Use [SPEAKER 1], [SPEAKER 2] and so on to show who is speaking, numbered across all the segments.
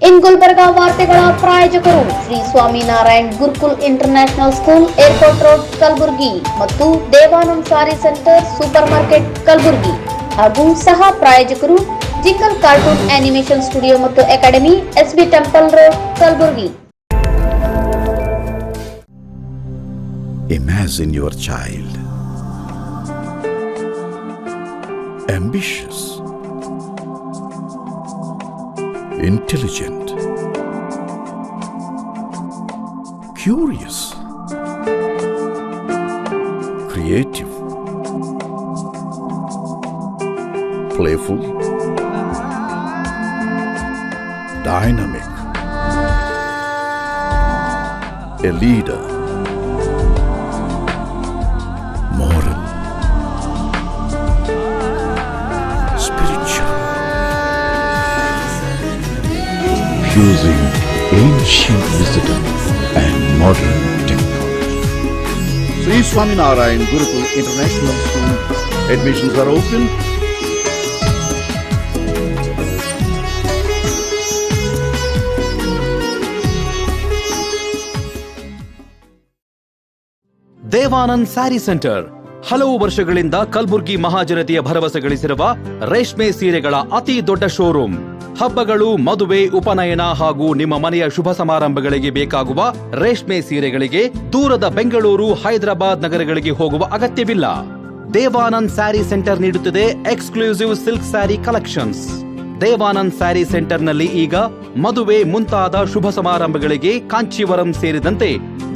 [SPEAKER 1] ಇನ್ ಗುಲ್ಬರ್ಗಾ ವಾರ್ತೆಗಳ ಪ್ರಾಯೋಜಕರು Shri Swaminarayan Gurukul international school, airport road, Kalaburagi ಮತ್ತು Devanand sari centre, super market, Kalaburagi ಹಾಗೂ ಸಹ ಪ್ರಾಯೋಜಕರು ಜಿಂಗಲ್ ಕಾರ್ಟೂನ್ ಆನಿಮೇಷನ್ ಸ್ಟುಡಿಯೋ ಮತ್ತು academy, SB temple road, Kalaburagi.
[SPEAKER 2] Imagine your child ambitious, intelligent, curious, creative, playful, dynamic, a leader, moral, spiritual, fusing ancient wisdom and modern technology. Sri Swaminarayan Gurukul International School. Admissions are open.
[SPEAKER 3] Devanand sari centre ಹಲವು ವರ್ಷಗಳಿಂದ ಕಲಬುರ್ಗಿ ಮಹಾಜನತೆಯ ಭರವಸೆ ಗಳಿಸಿರುವ ರೇಷ್ಮೆ ಸೀರೆಗಳ ಅತಿ ದೊಡ್ಡ showroom. ಹಬ್ಬಗಳು, ಮದುವೆ, ಉಪನಯನ ಹಾಗೂ ನಿಮ್ಮ ಮನೆಯ ಶುಭ ಸಮಾರಂಭಗಳಿಗೆ ಬೇಕಾಗುವ ರೇಷ್ಮೆ ಸೀರೆಗಳಿಗೆ ದೂರದ ಬೆಂಗಳೂರು, ಹೈದರಾಬಾದ್ ನಗರಗಳಿಗೆ ಹೋಗುವ ಅಗತ್ಯವಿಲ್ಲ. ದೇವಾನಂದ್ ಸ್ಯಾರಿ ಸೆಂಟರ್ ನೀಡುತ್ತಿದೆ exclusive silk sari collections. Devanand sari ಸೆಂಟರ್ನಲ್ಲಿ ಈಗ ಮದುವೆ ಮುಂತಾದ ಶುಭ ಸಮಾರಂಭಗಳಿಗೆ ಕಾಂಚೀವರಂ ಸೇರಿದಂತೆ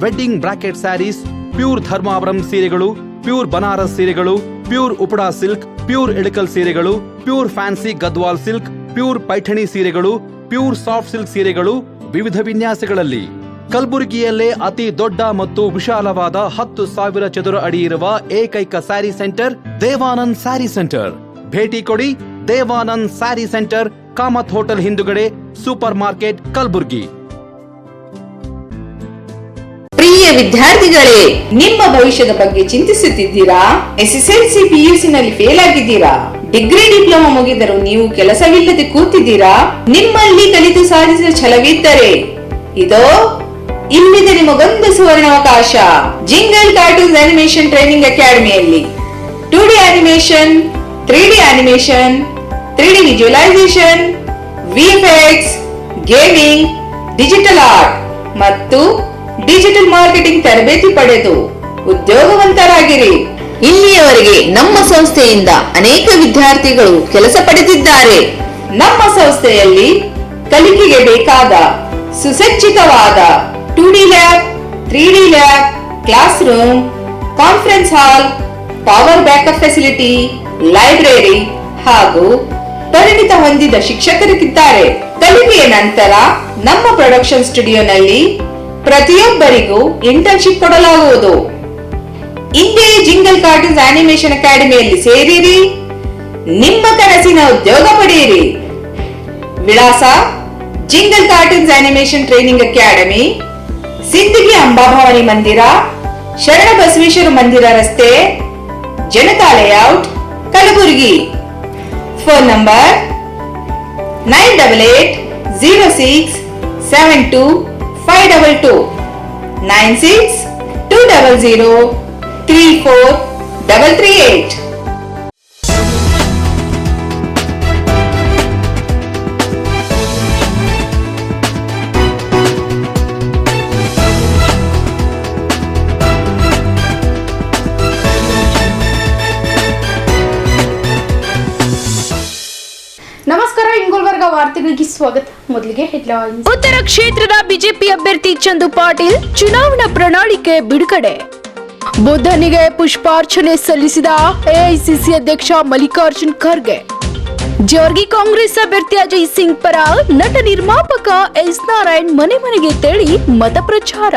[SPEAKER 3] wedding bracket saris, pure Dharmavaram ಸೀರೆಗಳು, ಪ್ಯೂರ್ ಬನಾರಸ್ ಸೀರೆಗಳು, pure Uppada silk, pure Ilkal ಸೀರೆಗಳು, pure fancy Gadwal silk, pure Paithani ಸೀರೆಗಳು, ಪ್ಯೂರ್ ಸಾಫ್ಟ್ ಸಿಲ್ಕ್ ಸೀರೆಗಳು ವಿವಿಧ ವಿನ್ಯಾಸಗಳಲ್ಲಿ. ಕಲಬುರಗಿಯಲ್ಲೇ ಅತಿ ದೊಡ್ಡ ಮತ್ತು ವಿಶಾಲವಾದ 10,000 ಚದುರ ಅಡಿ ಇರುವ ಏಕೈಕ sari centre Devanand sari centre. ಭೇಟಿ ಕೊಡಿ. Devanand sari centre, Kamath hotel ಹಿಂದುಗಡೆ, ಸೂಪರ್ ಮಾರ್ಕೆಟ್, ಕಲಬುರಗಿ.
[SPEAKER 4] ಪ್ರಿಯ ವಿದ್ಯಾರ್ಥಿಗಳೇ, ನಿಮ್ಮ ಭವಿಷ್ಯದ ಬಗ್ಗೆ ಚಿಂತಿಸುತ್ತಿದ್ದೀರಾ? SSLC PUC ನಲ್ಲಿ ಫೇಲ್ ಆಗಿದ್ದೀರಾ? ಡಿಗ್ರಿ, ಡಿಪ್ಲೊಮಾ ಮುಗಿದರೂ ನೀವು ಕೆಲಸವಿಲ್ಲದೆ ಕೂತಿದ್ದೀರಾ? ನಿಮ್ಮಲ್ಲಿ ಕಲಿತು ಸಾಧಿಸುವ ಛಲವಿದ್ದರೆ ಇದೋ ಇಲ್ಲಿದೆ ನಿಮಗೊಂದು ಸುವರ್ಣಾವಕಾಶ. ಜಿಂಗಲ್ ಕಾರ್ಟೂನ್ ಆನಿಮೇಷನ್ ಟ್ರೈನಿಂಗ್ ಅಕಾಡೆಮಿಯಲ್ಲಿ 2D animation, 3D animation, 3D visualisation, VFX, gaming, digital art ಮತ್ತು ಡಿಜಿಟಲ್ ಮಾರ್ಕೆಟಿಂಗ್ ತರಬೇತಿ ಪಡೆದು ಉದ್ಯೋಗವಂತರಾಗಿರಿ. ಇಲ್ಲಿಯವರೆಗೆ ನಮ್ಮ ಸಂಸ್ಥೆಯಿಂದ ಅನೇಕ ವಿದ್ಯಾರ್ಥಿಗಳು ಕೆಲಸ ಪಡೆದಿದ್ದಾರೆ. ನಮ್ಮ ಸಂಸ್ಥೆಯಲ್ಲಿ ಕಲಿಕೆಗೆ ಬೇಕಾದ ಸುಸಜ್ಜಿತವಾದ 2D lab, 3D lab, class room, conference hall, power backup facility, library ಹಾಗೂ ಪರಿಣಿತ ಹೊಂದಿದ ಶಿಕ್ಷಕರಿದ್ದಾರೆ. ಕಲಿಕೆಯ ನಂತರ ನಮ್ಮ ಪ್ರೊಡಕ್ಷನ್ ಸ್ಟುಡಿಯೋನಲ್ಲಿ ಪ್ರತಿಯೊಬ್ಬರಿಗೂ ಇಂಟರ್ನ್ಶಿಪ್ ಕೊಡಲಾಗುವುದು. ಇಂದೇ ಜಿಂಗಲ್ ಕಾರ್ಟೂನ್ಸ್ ಆನಿಮೇಷನ್ ಅಕಾಡೆಮಿಯಲ್ಲಿ ಸೇರಿರಿ, ನಿಮ್ಮ ಕನಸಿನ ಉದ್ಯೋಗ ಪಡೆಯಿರಿ. ವಿಳಾಸ: jingle cartoons animation training academy, Sindagi Amba Bhavani ಮಂದಿರ, ಶರಣ ಬಸವೇಶ್ವರ ಮಂದಿರ ರಸ್ತೆ, Janata layout, Kalaburagi. Phone number 9806722522 9620034338.
[SPEAKER 5] ನಮಸ್ಕಾರ, ಗುಲ್ಬರ್ಗಾ ವಾರ್ತೆಗಳಿಗೆ ಸ್ವಾಗತ. ಮೊದಲಿಗೆ ಹೆಡ್ಲೈನ್ಸ್.
[SPEAKER 6] ಉತ್ತರ ಕ್ಷೇತ್ರದ ಬಿಜೆಪಿ ಅಭ್ಯರ್ಥಿ ಚಂದು ಪಾಟೀಲ್ ಚುನಾವಣಾ ಪ್ರಣಾಳಿಕೆ ಬಿಡುಗಡೆ. ಬುದ್ಧನಿಗೆ ಪುಷ್ಪಾರ್ಚನೆ ಸಲ್ಲಿಸಿದ ಎಐಸಿಸಿ ಅಧ್ಯಕ್ಷ ಮಲ್ಲಿಕಾರ್ಜುನ್ ಖರ್ಗೆ. ಜೋರ್ಗಿ ಕಾಂಗ್ರೆಸ್ ಅಭ್ಯರ್ಥಿ ಅಜಯ್ ಸಿಂಗ್ ಪರ ನಟ ನಿರ್ಮಾಪಕ ಎಸ್ ನಾರಾಯಣ್ ಮನೆ ಮನೆಗೆ ತೆರಳಿ ಮತ ಪ್ರಚಾರ.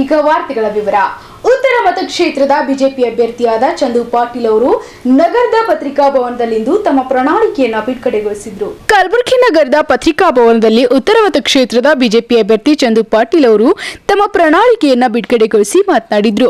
[SPEAKER 5] ಈಗ ವಾರ್ತೆಗಳ ವಿವರ. ಉತ್ತರ ಮತಕ್ಷೇತ್ರದ ಬಿಜೆಪಿ ಅಭ್ಯರ್ಥಿಯಾದ ಚಂದು ಪಾಟೀಲ್ ಅವರು ನಗರದ ಪತ್ರಿಕಾ ಭವನದಲ್ಲಿಂದು ತಮ್ಮ ಪ್ರಣಾಳಿಕೆಯನ್ನ ಬಿಡುಗಡೆಗೊಳಿಸಿದ್ರು.
[SPEAKER 6] ಕಲಬುರಗಿ ನಗರದ ಪತ್ರಿಕಾ ಭವನದಲ್ಲಿ ಉತ್ತರ ಮತಕ್ಷೇತ್ರದ ಬಿಜೆಪಿ ಅಭ್ಯರ್ಥಿ ಚಂದು ಪಾಟೀಲ್ ಅವರು ತಮ್ಮ ಪ್ರಣಾಳಿಕೆಯನ್ನ ಬಿಡುಗಡೆಗೊಳಿಸಿ ಮಾತನಾಡಿದ್ರು.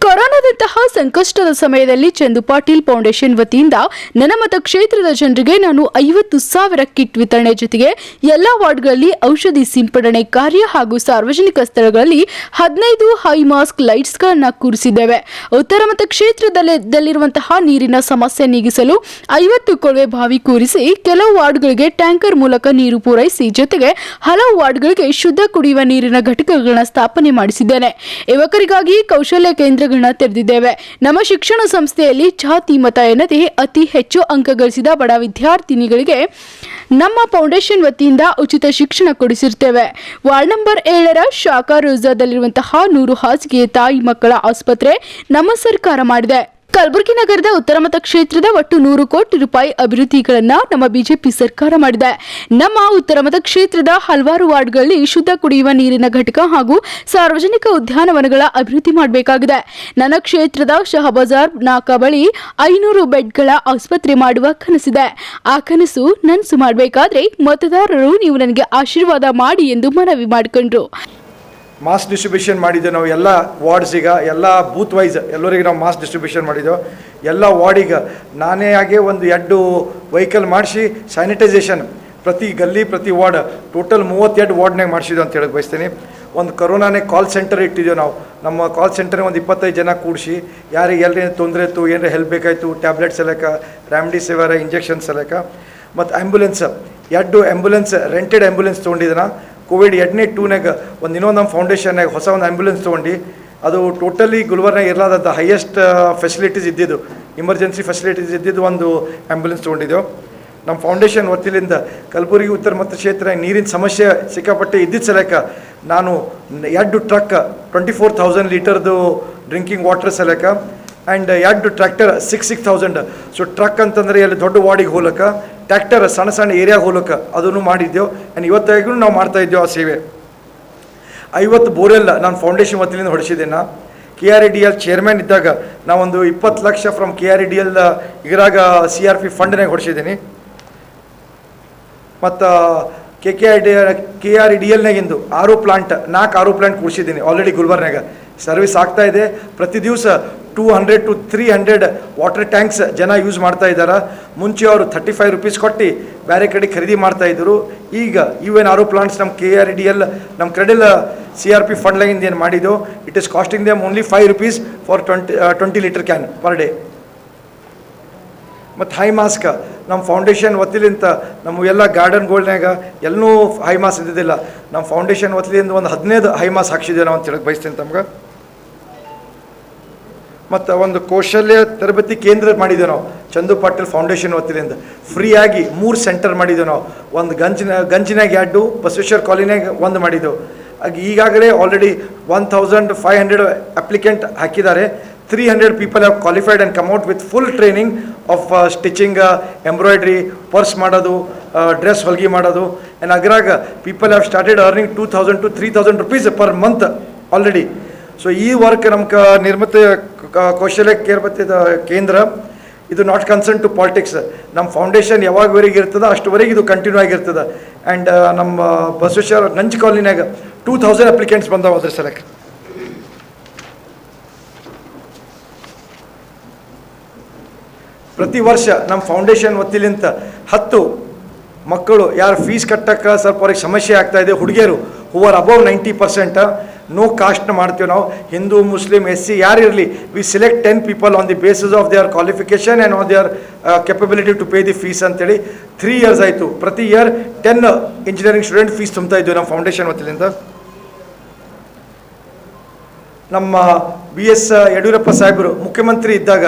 [SPEAKER 6] ಕೊರೋನಾದಂತಹ ಸಂಕಷ್ಟದ ಸಮಯದಲ್ಲಿ ಚಂದು ಪಾಟೀಲ್ ಫೌಂಡೇಶನ್ ವತಿಯಿಂದ ನನ್ನ ಮತಕ್ಷೇತ್ರದ ಜನರಿಗೆ ನಾನು 50,000 ಕಿಟ್ ವಿತರಣೆ ಜೊತೆಗೆ ಎಲ್ಲಾ ವಾರ್ಡ್ಗಳಲ್ಲಿ ಔಷಧಿ ಸಿಂಪಡಣೆ ಕಾರ್ಯ ಹಾಗೂ ಸಾರ್ವಜನಿಕ ಸ್ಥಳಗಳಲ್ಲಿ 15 ಹೈ ಮಾಸ್ಕ್ ಲೈಟ್ಸ್ ಗಳನ್ನ ಕೂರಿಸಿದ್ದೇವೆ. ಉತ್ತರ ಮತಕ್ಷೇತ್ರದಲ್ಲಿರುವಂತಹ ನೀರಿನ ಸಮಸ್ಯೆ ನೀಗಿಸಲು 50 ಕೊಳವೆ ಬಾವಿ ಕೂರಿಸಿ ಕೆಲವು ವಾರ್ಡ್ಗಳಿಗೆ ಟ್ಯಾಂಕರ್ ಮೂಲಕ ನೀರು ಪೂರೈಸಿ ಜೊತೆಗೆ ಹಲವು ವಾರ್ಡ್ಗಳಿಗೆ ಶುದ್ಧ ಕುಡಿಯುವ ನೀರಿನ ಘಟಕಗಳನ್ನ ಸ್ಥಾಪನೆ ಮಾಡಿಸಿದ್ದೇನೆ. ಯುವಕರಿಗಾಗಿ ಕೌಶಲ್ಯ ಕೇಂದ್ರಗಳನ್ನ ತೆರೆದಿದ್ದೇವೆ. ನಮ್ಮ ಶಿಕ್ಷಣ ಸಂಸ್ಥೆಯಲ್ಲಿ ಜಾತಿ ಮತ ಎನ್ನದೇ ಅತಿ ಹೆಚ್ಚು ಅಂಕ ಗಳಿಸಿದ ಬಡ ವಿದ್ಯಾರ್ಥಿನಿಗಳಿಗೆ ನಮ್ಮ ಫೌಂಡೇಶನ್ ವತಿಯಿಂದ ಉಚಿತ ಶಿಕ್ಷಣ ಕೊಡಿಸಿರುತ್ತೇವೆ. ವಾರ್ಡ್ ನಂಬರ್ 7ರ ಶಾಖಾ ರೋಜಾದಲ್ಲಿರುವಂತಹ 100 ಹಾಸಿಗೆ ತಾಯಿ ಮಕ್ಕಳ ಆಸ್ಪತ್ರೆ ನಮ್ಮ ಸರ್ಕಾರ ಮಾಡಿದೆ. ಕಲಬುರಗಿ ನಗರದ ಉತ್ತರ ಮತಕ್ಷೇತ್ರದ ಒಟ್ಟು 100 ಕೋಟಿ ರೂಪಾಯಿ ಅಭಿವೃದ್ಧಿಗಳನ್ನ ನಮ್ಮ ಬಿಜೆಪಿ ಸರ್ಕಾರ ಮಾಡಿದೆ. ನಮ್ಮ ಉತ್ತರ ಮತಕ್ಷೇತ್ರದ ಹಲವಾರು ವಾರ್ಡ್ಗಳಲ್ಲಿ ಶುದ್ಧ ಕುಡಿಯುವ ನೀರಿನ ಘಟಕ ಹಾಗೂ ಸಾರ್ವಜನಿಕ ಉದ್ಯಾನವನಗಳ ಅಭಿವೃದ್ಧಿ ಮಾಡಬೇಕಾಗಿದೆ. ನನ್ನ ಕ್ಷೇತ್ರದ ಶಹಬಜಾರ್ ನಾಕಾ ಬಳಿ 500 ಬೆಡ್ಗಳ ಆಸ್ಪತ್ರೆ ಮಾಡುವ ಕನಸಿದೆ. ಆ ಕನಸು ನನಸು ಮಾಡಬೇಕಾದ್ರೆ ಮತದಾರರು ನೀವು ನನಗೆ ಆಶೀರ್ವಾದ ಮಾಡಿ ಎಂದು ಮನವಿ ಮಾಡಿಕೊಂಡ್ರು.
[SPEAKER 7] ಮಾಸ್ ಡಿಸ್ಟ್ರಿಬ್ಯೂಷನ್ ಮಾಡಿದ್ದೆವು ನಾವು ಎಲ್ಲ ವಾರ್ಡ್ಸಿಗೆ, ಎಲ್ಲ ಬೂತ್ ವೈಸ್ ಎಲ್ಲರಿಗೆ ನಾವು ಮಾಸ್ ಡಿಸ್ಟ್ರಿಬ್ಯೂಷನ್ ಮಾಡಿದ್ದೆವು. ಎಲ್ಲ ವಾರ್ಡಿಗೆ ನಾನೇ ಆಗಿ ಒಂದು 2 ವೆಹಿಕಲ್ ಮಾಡಿಸಿ ಸ್ಯಾನಿಟೈಸೇಷನ್ ಪ್ರತಿ ಗಲ್ಲಿ ಪ್ರತಿ ವಾರ್ಡ್ ಟೋಟಲ್ 32 ವಾರ್ಡ್ನಾಗ ಮಾಡಿಸಿದ್ವು ಅಂತ ಹೇಳಕ್ಕೆ ಬಯಸ್ತೀನಿ. ಒಂದು ಕೊರೋನಾನೇ ಕಾಲ್ ಸೆಂಟರ್ ಇಟ್ಟಿದ್ದೆವು ನಾವು. ನಮ್ಮ ಕಾಲ್ ಸೆಂಟರ್ಗೆ ಒಂದು 25 ಜನ ಕೂಡಿಸಿ ಯಾರಿಗೆ ಎಲ್ಲರೇನು ತೊಂದರೆ ಇತ್ತು, ಏನಾರ ಹೆಲ್ಪ್ ಬೇಕಾಯಿತು, ಟ್ಯಾಬ್ಲೆಟ್ಸ್ ಎಲ್ಲಕ, ರೆಮ್ಡಿಸಿವಿರ್ ಇಂಜೆಕ್ಷನ್ಸ್ ಎಲ್ಲಕ, ಮತ್ತು ಆ್ಯಂಬುಲೆನ್ಸ್ 2 ಆ್ಯಂಬುಲೆನ್ಸ್ ರೆಂಟೆಡ್ ಆ್ಯಂಬುಲೆನ್ಸ್ ತೊಗೊಂಡಿದ್ದಾನ. ಕೋವಿಡ್ 2ನೇಗೆ ಒಂದು ಇನ್ನೊಂದು ನಮ್ಮ ಫೌಂಡೇಶನ್ನಾಗ ಹೊಸ ಒಂದು ಆ್ಯಂಬುಲೆನ್ಸ್ ತೊಗೊಂಡು ಅದು ಟೋಟಲಿ ಗುಲ್ಬರ್ನಾಗ ಇರಲಾದಂಥ ಹೈಯೆಸ್ಟ್ ಫೆಸಿಲಿಟೀಸ್ ಇದ್ದಿದ್ದು, ಇಮರ್ಜೆನ್ಸಿ ಫೆಸಿಲಿಟೀಸ್ ಇದ್ದಿದ್ದು ಒಂದು ಆ್ಯಂಬುಲೆನ್ಸ್ ತೊಗೊಂಡಿದ್ದೆವು. ನಮ್ಮ ಫೌಂಡೇಶನ್ ವತಿಯಿಂದ ಕಲಬುರಗಿ ಉತ್ತರ ಮತಕ್ಷೇತ್ರ ನೀರಿನ ಸಮಸ್ಯೆ ಸಿಕ್ಕಾಪಟ್ಟೆ ಇದ್ದಿದ್ದ ಸಲಕ ನಾನು 2 ಟ್ರಕ್ 24,000 ಲೀಟರ್ದು ಡ್ರಿಂಕಿಂಗ್ ವಾಟರ್ ಸಲಕ ಆ್ಯಂಡ್ 2 ಟ್ರ್ಯಾಕ್ಟರ್ 6,000. ಸೊ ಟ್ರಕ್ ಅಂತಂದರೆ ಎಲ್ಲಿ ದೊಡ್ಡ ವಾರ್ಡಿಗೆ ಹೋಲಕ್ಕೆ, ಟ್ರ್ಯಾಕ್ಟರ್ ಸಣ್ಣ ಸಣ್ಣ ಏರಿಯಾಗೆ ಹೋಲಕ್ಕೆ ಅದನ್ನು ಮಾಡಿದ್ದೆವು. ಆ್ಯಂಡ್ ಇವತ್ತಾಗೂ ನಾವು ಮಾಡ್ತಾಯಿದ್ದೆವು ಆ ಸೇವೆ. 50 ಬೋರೆಲ್ಲ ನಾನು ಫೌಂಡೇಶನ್ ವತಿಯಿಂದ ಹೊಡಿಸಿದ್ದೇನೆ. KREDL ಚೇರ್ಮನ್ ಇದ್ದಾಗ ನಾವೊಂದು 20 ಲಕ್ಷ ಫ್ರಮ್ KREDL ಇದ್ರಾಗ CRP ಫಂಡ್ನಾಗ ಹೊಡಿಸಿದ್ದೀನಿ. ಮತ್ತು KREDLನಾಗಿಂದು 4 ಪ್ಲಾಂಟ್ ಕೂಡಿಸಿದ್ದೀನಿ ಆಲ್ರೆಡಿ ಗುಲ್ಬರ್ನಾಗ. ಸರ್ವಿಸ್ ಆಗ್ತಾ ಇದೆ. ಪ್ರತಿ ದಿವಸ 200 to 300 ವಾಟರ್ ಟ್ಯಾಂಕ್ಸ್ ಜನ ಯೂಸ್ ಮಾಡ್ತಾ ಇದ್ದಾರೆ. ಮುಂಚೆ ಅವರು 35 ರೂಪೀಸ್ ಕೊಟ್ಟು ಬೇರೆ ಕಡೆ ಖರೀದಿ ಮಾಡ್ತಾಯಿದ್ರು. ಈಗ ಇವೇನು 6 ಪ್ಲಾಂಟ್ಸ್ ನಮ್ಮ KREDL ನಮ್ಮ ಕ್ರೆಡಿಲ್ CRP ಫಂಡ್ಲಾಗಿಂದ ಏನು ಮಾಡಿದ್ದು, it is costing them only 5 rupees for 20 litre can per day. ಮತ್ತು ಹೈ ಮಾಸ್ಕ್ ನಮ್ಮ ಫೌಂಡೇಶನ್ ವತಿಲಿಂದ ನಮ್ಮ ಎಲ್ಲ ಗಾರ್ಡನ್ಗಳ್ನಾಗ ಎಲ್ಲೂ ಹೈ ಮಾಸ್ಕ್ ಇದ್ದಿದ್ದಿಲ್ಲ. ನಮ್ಮ ಫೌಂಡೇಶನ್ ವತಿಲಿಂದ ಒಂದು 15 ಹೈ ಮಾಸ್ಕ್ ಹಾಕ್ಸಿದ್ದೇವೆ ನಾವು ಅಂತ ಹೇಳಕ್ಕೆ ಬಯಸ್ತೀನಿ ತಮ್ಗೆ. ಮತ್ತು ಒಂದು ಕೌಶಲ್ಯ ತರಬೇತಿ ಕೇಂದ್ರ ಮಾಡಿದ್ದೇವೆ ನಾವು ಚಂದು ಪಾಟೀಲ್ ಫೌಂಡೇಶನ್ ವತಿಲಿಂದ. ಫ್ರೀಯಾಗಿ 3 ಸೆಂಟರ್ ಮಾಡಿದ್ದೇವೆ ನಾವು. ಒಂದು ಗಂಜಿನಾಗ 2, ಬಸವೇಶ್ವರ ಕಾಲೋನಿಯಾಗ 1 ಮಾಡಿದ್ದೆವು. ಈಗಾಗಲೇ ಆಲ್ರೆಡಿ 1,500 ಅಪ್ಲಿಕೆಂಟ್ ಹಾಕಿದ್ದಾರೆ. 300 people have qualified and come out with full training of stitching, embroidery, purse ಮಾಡೋದು, ಡ್ರೆಸ್ ಹೊಲಿಗೆ ಮಾಡೋದು. ಆ್ಯಂಡ್ ಅದ್ರಾಗ people have started earning 2,000 to 3,000 rupees per month already. So ಈ ವರ್ಕ್ ನಮ್ಮ ನಿರ್ಮಿತ ಕೌಶಲ್ಯ ಕೇಂದ್ರ ಇದು ನಾಟ್ ಕನ್ಸರ್ನ್ ಟು ಪಾಲಿಟಿಕ್ಸ್. ನಮ್ಮ ಫೌಂಡೇಶನ್ ಯಾವಾಗವರೆಗೆ ಇರ್ತದೆ ಅಷ್ಟುವರೆಗೆ ಇದು ಕಂಟಿನ್ಯೂ ಆಗಿರ್ತದೆ. ಆ್ಯಂಡ್ ನಮ್ಮ ಬಸವೇಶ್ವರ ಗಂಜ್ ಕಾಲೋನಿಯಾಗ 2,000 ಅಪ್ಲಿಕೆಂಟ್ಸ್ ಬಂದಾವೆ ಅದ್ರ ಸಲಕ್ಕೆ. ಪ್ರತಿ ವರ್ಷ ನಮ್ಮ ಫೌಂಡೇಶನ್ ವತಿಲಿಂದ 10 ಮಕ್ಕಳು ಯಾರು ಫೀಸ್ ಕಟ್ಟಕ್ಕೆ ಸ್ವಲ್ಪ ಅವ್ರಿಗೆ ಸಮಸ್ಯೆ ಆಗ್ತಾಯಿದೆ, ಹುಡುಗಿಯರು ಹೂ ಆರ್ ಅಬೌವ್ 90%, ನೋ ಕಾಸ್ಟ್ನ ಮಾಡ್ತೀವಿ ನಾವು. ಹಿಂದೂ, ಮುಸ್ಲಿಂ, SC ಯಾರಿರಲಿ, we select 10 people on the basis of their qualification and on their capability to pay the fees ಅಂತೇಳಿ 3 years ಆಯಿತು. ಪ್ರತಿ ಇಯರ್ 10 ಇಂಜಿನಿಯರಿಂಗ್ ಸ್ಟೂಡೆಂಟ್ ಫೀಸ್ ತುಂಬ್ತಾ ಇದ್ದೀವಿ ನಮ್ಮ ಫೌಂಡೇಶನ್ ವತಿಲಿಂದ. ನಮ್ಮ BS ಯಡಿಯೂರಪ್ಪ ಸಾಹೇಬರು ಮುಖ್ಯಮಂತ್ರಿ ಇದ್ದಾಗ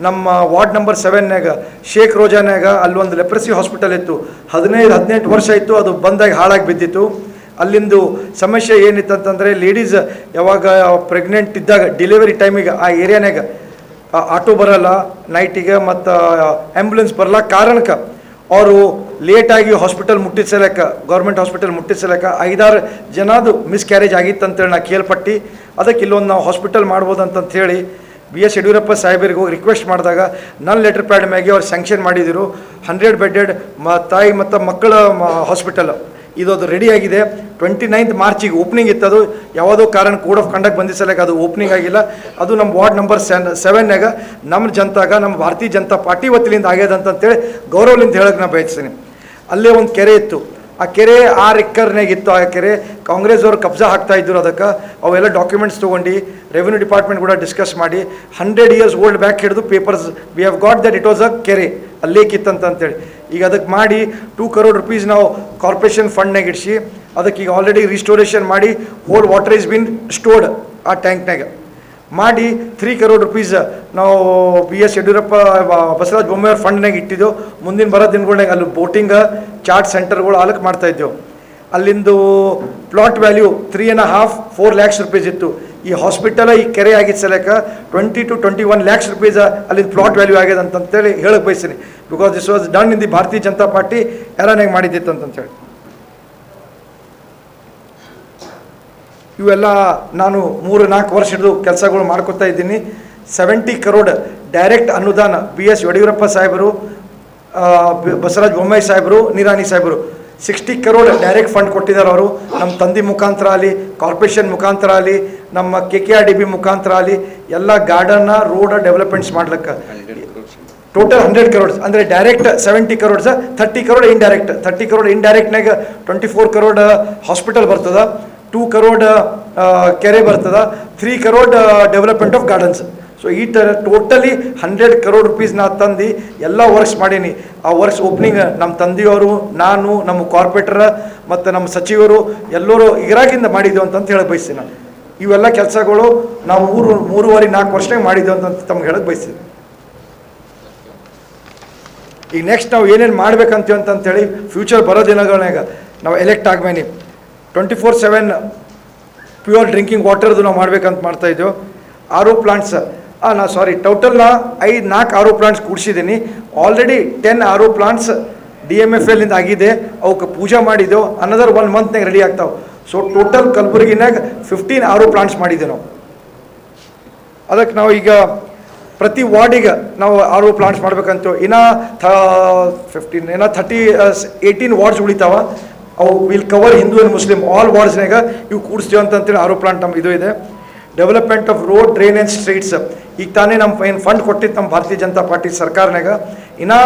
[SPEAKER 7] ನಮ್ಮ ವಾರ್ಡ್ ನಂಬರ್ 7ನ್ಯಾಗ ಶೇಖ್ ರೋಜಾನ್ಯಾಗ ಅಲ್ಲೊಂದು ಲೆಪ್ರಸಿ ಹಾಸ್ಪಿಟಲ್ ಇತ್ತು. 15-18 ವರ್ಷ ಇತ್ತು, ಅದು ಬಂದಾಗಿ ಹಾಳಾಗಿ ಬಿದ್ದಿತ್ತು. ಅಲ್ಲಿಂದು ಸಮಸ್ಯೆ ಏನಿತ್ತು ಅಂತಂದರೆ ಲೇಡೀಸ್ ಯಾವಾಗ ಪ್ರೆಗ್ನೆಂಟ್ ಇದ್ದಾಗ ಡೆಲಿವರಿ ಟೈಮಿಗೆ ಆ ಏರಿಯಾನಾಗ ಆಟೋ ಬರಲ್ಲ ನೈಟಿಗೆ, ಮತ್ತು ಆ್ಯಂಬುಲೆನ್ಸ್ ಬರಲ್ಲ ಕಾರಣಕ್ಕೆ ಅವರು ಲೇಟಾಗಿ ಹಾಸ್ಪಿಟಲ್ ಮುಟ್ಟಿಸಲೇಕ ಗೌರ್ಮೆಂಟ್ ಹಾಸ್ಪಿಟಲ್ ಮುಟ್ಟಿಸಲೇಕ 5-6 ಜನದು ಮಿಸ್ಕ್ಯಾರೇಜ್ ಆಗಿತ್ತು ಅಂತೇಳಿ ನಾನು ಕೇಳ್ಪಟ್ಟು ಅದಕ್ಕೆ ಇಲ್ಲೊಂದು ನಾವು ಹಾಸ್ಪಿಟಲ್ ಮಾಡ್ಬೋದು ಅಂತ ಹೇಳಿ BS ಯಡಿಯೂರಪ್ಪ ಸಾಹೇಬರಿಗೆ ಹೋಗಿ ರಿಕ್ವೆಸ್ಟ್ ಮಾಡಿದಾಗ ನನ್ನ ಲೆಟರ್ ಪ್ಯಾಡ್ ಮ್ಯಾಗೆ ಅವ್ರು ಸ್ಯಾಂಕ್ಷನ್ ಮಾಡಿದರು 100 ಬೆಡ್ಡೆಡ್ ತಾಯಿ ಮತ್ತು ಮಕ್ಕಳ ಹಾಸ್ಪಿಟಲ್ ಇದೊಂದು ರೆಡಿ ಆಗಿದೆ. 29th ಮಾರ್ಚಿಗೆ ಓಪನಿಂಗ್ ಇತ್ತು. ಅದು ಯಾವುದೋ ಕಾರಣ ಕೋಡ್ ಆಫ್ ಕಂಡಕ್ಟ್ ಬಂದಿಸಲಿಕ್ಕೆ ಅದು ಓಪನಿಂಗ್ ಆಗಿಲ್ಲ. ಅದು ನಮ್ಮ ವಾರ್ಡ್ ನಂಬರ್ 7 ನಮ್ಮ ಜನತಾಗ ನಮ್ಮ ಭಾರತೀಯ ಜನತಾ ಪಾರ್ಟಿ ವತಿಯಿಂದ ಆಗ್ಯದ ಅಂತೇಳಿ ಗೌರವಲಿಂದ ಹೇಳಕ್ಕೆ ನಾನು ಬಯಸ್ತೀನಿ. ಅಲ್ಲೇ ಒಂದು ಕೆರೆ ಇತ್ತು, ಆ ಕೆರೆ 6 ಎಕರ್ನಾಗ ಇತ್ತು. ಆ ಕೆರೆ ಕಾಂಗ್ರೆಸ್ ಅವರು ಕಬ್ಜಾ ಹಾಕ್ತಾ ಇದ್ರು. ಅದಕ್ಕೆ ಅವೆಲ್ಲ ಡಾಕ್ಯುಮೆಂಟ್ಸ್ ತೊಗೊಂಡು ರೆವಿನ್ಯೂ ಡಿಪಾರ್ಟ್ಮೆಂಟ್ ಕೂಡ ಡಿಸ್ಕಸ್ ಮಾಡಿ 100 years ಓಲ್ಡ್ ಬ್ಯಾಕ್ ಹಿಡಿದು papers we have got that it was a ಕೆರೆ ಅಲ್ಲೇಕಿತ್ತಂತೇಳಿ ಈಗ ಅದಕ್ಕೆ ಮಾಡಿ 2 crore rupees ನಾವು ಕಾರ್ಪೊರೇಷನ್ ಫಂಡ್ನಾಗ ಇಡಿಸಿ ಅದಕ್ಕೆ ಈಗ ಆಲ್ರೆಡಿ ರಿಸ್ಟೋರೇಷನ್ ಮಾಡಿ whole water is been stored ಆ ಟ್ಯಾಂಕ್ನಾಗ ಮಾಡಿ 3 crore rupees ನಾವು BS ಯಡಿಯೂರಪ್ಪ ಬಸವರಾಜ ಬೊಮ್ಮಾಯಿ ಫಂಡ್ನಾಗ ಇಟ್ಟಿದ್ದೆವು. ಮುಂದಿನ ಬರೋ ದಿನಗಳ್ನಾಗ ಅಲ್ಲಿ ಬೋಟಿಂಗ್ ಚಾರ್ಟ್ ಸೆಂಟರ್ಗಳು ಅಲಕ್ ಮಾಡ್ತಾ ಇದ್ದೆವು. ಅಲ್ಲಿಂದು ಪ್ಲಾಟ್ ವ್ಯಾಲ್ಯೂ 3.5-4 lakhs rupees ಇತ್ತು. ಈ ಹಾಸ್ಪಿಟಲ್ ಈ ಕೆರೆ ಆಗಿದ್ದ ಸಲಕ 20 to 21 lakhs rupees ಅಲ್ಲಿಂದ ಪ್ಲಾಟ್ ವ್ಯಾಲ್ಯೂ ಆಗ್ಯದ ಅಂತೇಳಿ ಹೇಳಕ್ಕೆ ಬಯಸ್ತೀನಿ. Because this was done in the ಭಾರತೀಯ ಜನತಾ ಪಾರ್ಟಿ ಎರಾನಾಗ ಮಾಡಿದ್ದಿತ್ತು ಅಂತೇಳಿ. ಇವೆಲ್ಲ ನಾನು 3-4 ವರ್ಷ ಹಿಡಿದು ಕೆಲಸಗಳು ಮಾಡ್ಕೊತಾ ಇದ್ದೀನಿ. 70 crore ಡೈರೆಕ್ಟ್ ಅನುದಾನ BS ಯಡಿಯೂರಪ್ಪ ಸಾಹೇಬರು, ಬಸವರಾಜ ಬೊಮ್ಮಾಯಿ ಸಾಹೇಬರು, ನಿರಾಣಿ ಸಾಹೇಬರು 60 crore ಡೈರೆಕ್ಟ್ ಫಂಡ್ ಕೊಟ್ಟಿದ್ದಾರೆ. ಅವರು ನಮ್ಮ ತಂದೆ ಮುಖಾಂತರ ಆಗಲಿ, ಕಾರ್ಪೊರೇಷನ್ ಮುಖಾಂತರ ಆಗಲಿ, ನಮ್ಮ KKRDB ಮುಖಾಂತರ ಆಗಲಿ ಎಲ್ಲ ಗಾರ್ಡನ್ನ ರೋಡ್ ಡೆವಲಪ್ಮೆಂಟ್ಸ್ ಮಾಡ್ಲಿಕ್ಕೆ ಟೋಟಲ್ 100 crores ಅಂದರೆ direct 70 crores, 30 crore indirect. 30 crore ಇಂಡೈರೆಕ್ಟ್ನಾಗ 24 crore hospital ಬರ್ತದೆ, 2 crore ಕೆರೆ ಬರ್ತದೆ, 3 crore development of gardens. So ಈ ಥರ ಟೋಟಲಿ 100 crore rupees ನಾ ತಂದು ಎಲ್ಲ ವರ್ಕ್ಸ್ ಮಾಡೀನಿ. ಆ ವರ್ಕ್ಸ್ ಓಪನಿಂಗ್ ನಮ್ಮ ತಂದೆಯವರು, ನಾನು, ನಮ್ಮ ಕಾರ್ಪೊರೇಟರ್ ಮತ್ತು ನಮ್ಮ ಸಚಿವರು ಎಲ್ಲರೂ ಇರಾಗಿಂದ ಮಾಡಿದ್ದೆವು ಅಂತ ಹೇಳಕ್ಕೆ ಬಯಸ್ತೀನಿ. ನಾನು ಇವೆಲ್ಲ ಕೆಲಸಗಳು ನಾವು 3.5-4 ವರ್ಷನಾಗ ಮಾಡಿದ್ದೆವು ಅಂತ ತಮ್ಗೆ ಹೇಳಕ್ಕೆ ಬಯಸ್ತೀನಿ. ಈಗ ನೆಕ್ಸ್ಟ್ ನಾವು ಏನೇನು ಮಾಡ್ಬೇಕಂತೀವಿ ಅಂತೇಳಿ ಫ್ಯೂಚರ್ ಬರೋ ದಿನಗಳಾಗ ನಾವು ಎಲೆಕ್ಟ್ ಆಗ್ಮೇನಿ 24/7 ಪ್ಯೂರ್ ಡ್ರಿಂಕಿಂಗ್ ವಾಟರ್ದು ನಾವು ಮಾಡ್ಬೇಕಂತ ಮಾಡ್ತಾಯಿದ್ದೆವು. RO plants total 4 RO plants ಕೂಡಿಸಿದ್ದೀನಿ. ಆಲ್ರೆಡಿ 10 RO ಪ್ಲಾಂಟ್ಸ್ DMFLನಿಂದ ಆಗಿದೆ. ಅವಕ್ಕೆ ಪೂಜೆ ಮಾಡಿದ್ದೆವು. ಅನದರ್ 1 monthನಾಗ ರೆಡಿ ಆಗ್ತಾವೆ. ಸೊ ಟೋಟಲ್ ಕಲಬುರಗಿನಾಗ 15 RO ಪ್ಲಾಂಟ್ಸ್ ಮಾಡಿದ್ದೆ ನಾವು. ಅದಕ್ಕೆ ನಾವು ಈಗ ಪ್ರತಿ ವಾರ್ಡಿಗೆ ನಾವು RO ಪ್ಲಾಂಟ್ಸ್ ಮಾಡ್ಬೇಕಂತ ಇನ್ನು 18 ವಾರ್ಡ್ಸ್ ಉಳಿತಾವ. ಅವು will cover Hindu and Muslim all ವಾರ್ಡ್ಸ್ನಾಗ ಇವು ಕೂಡಿಸ್ತೀವಿ ಅಂತೇಳಿ RO ಪ್ಲಾಂಟ್ ನಮ್ಮ ಇದು ಇದೆ. Development of road, drain and streets ಈಗ ತಾನೇ ನಮ್ಮ ಏನು ಫಂಡ್ ಕೊಟ್ಟಿತ್ತು ನಮ್ಮ ಭಾರತೀಯ ಜನತಾ ಪಾರ್ಟಿ ಸರ್ಕಾರನಾಗ ಇನ್ನೂ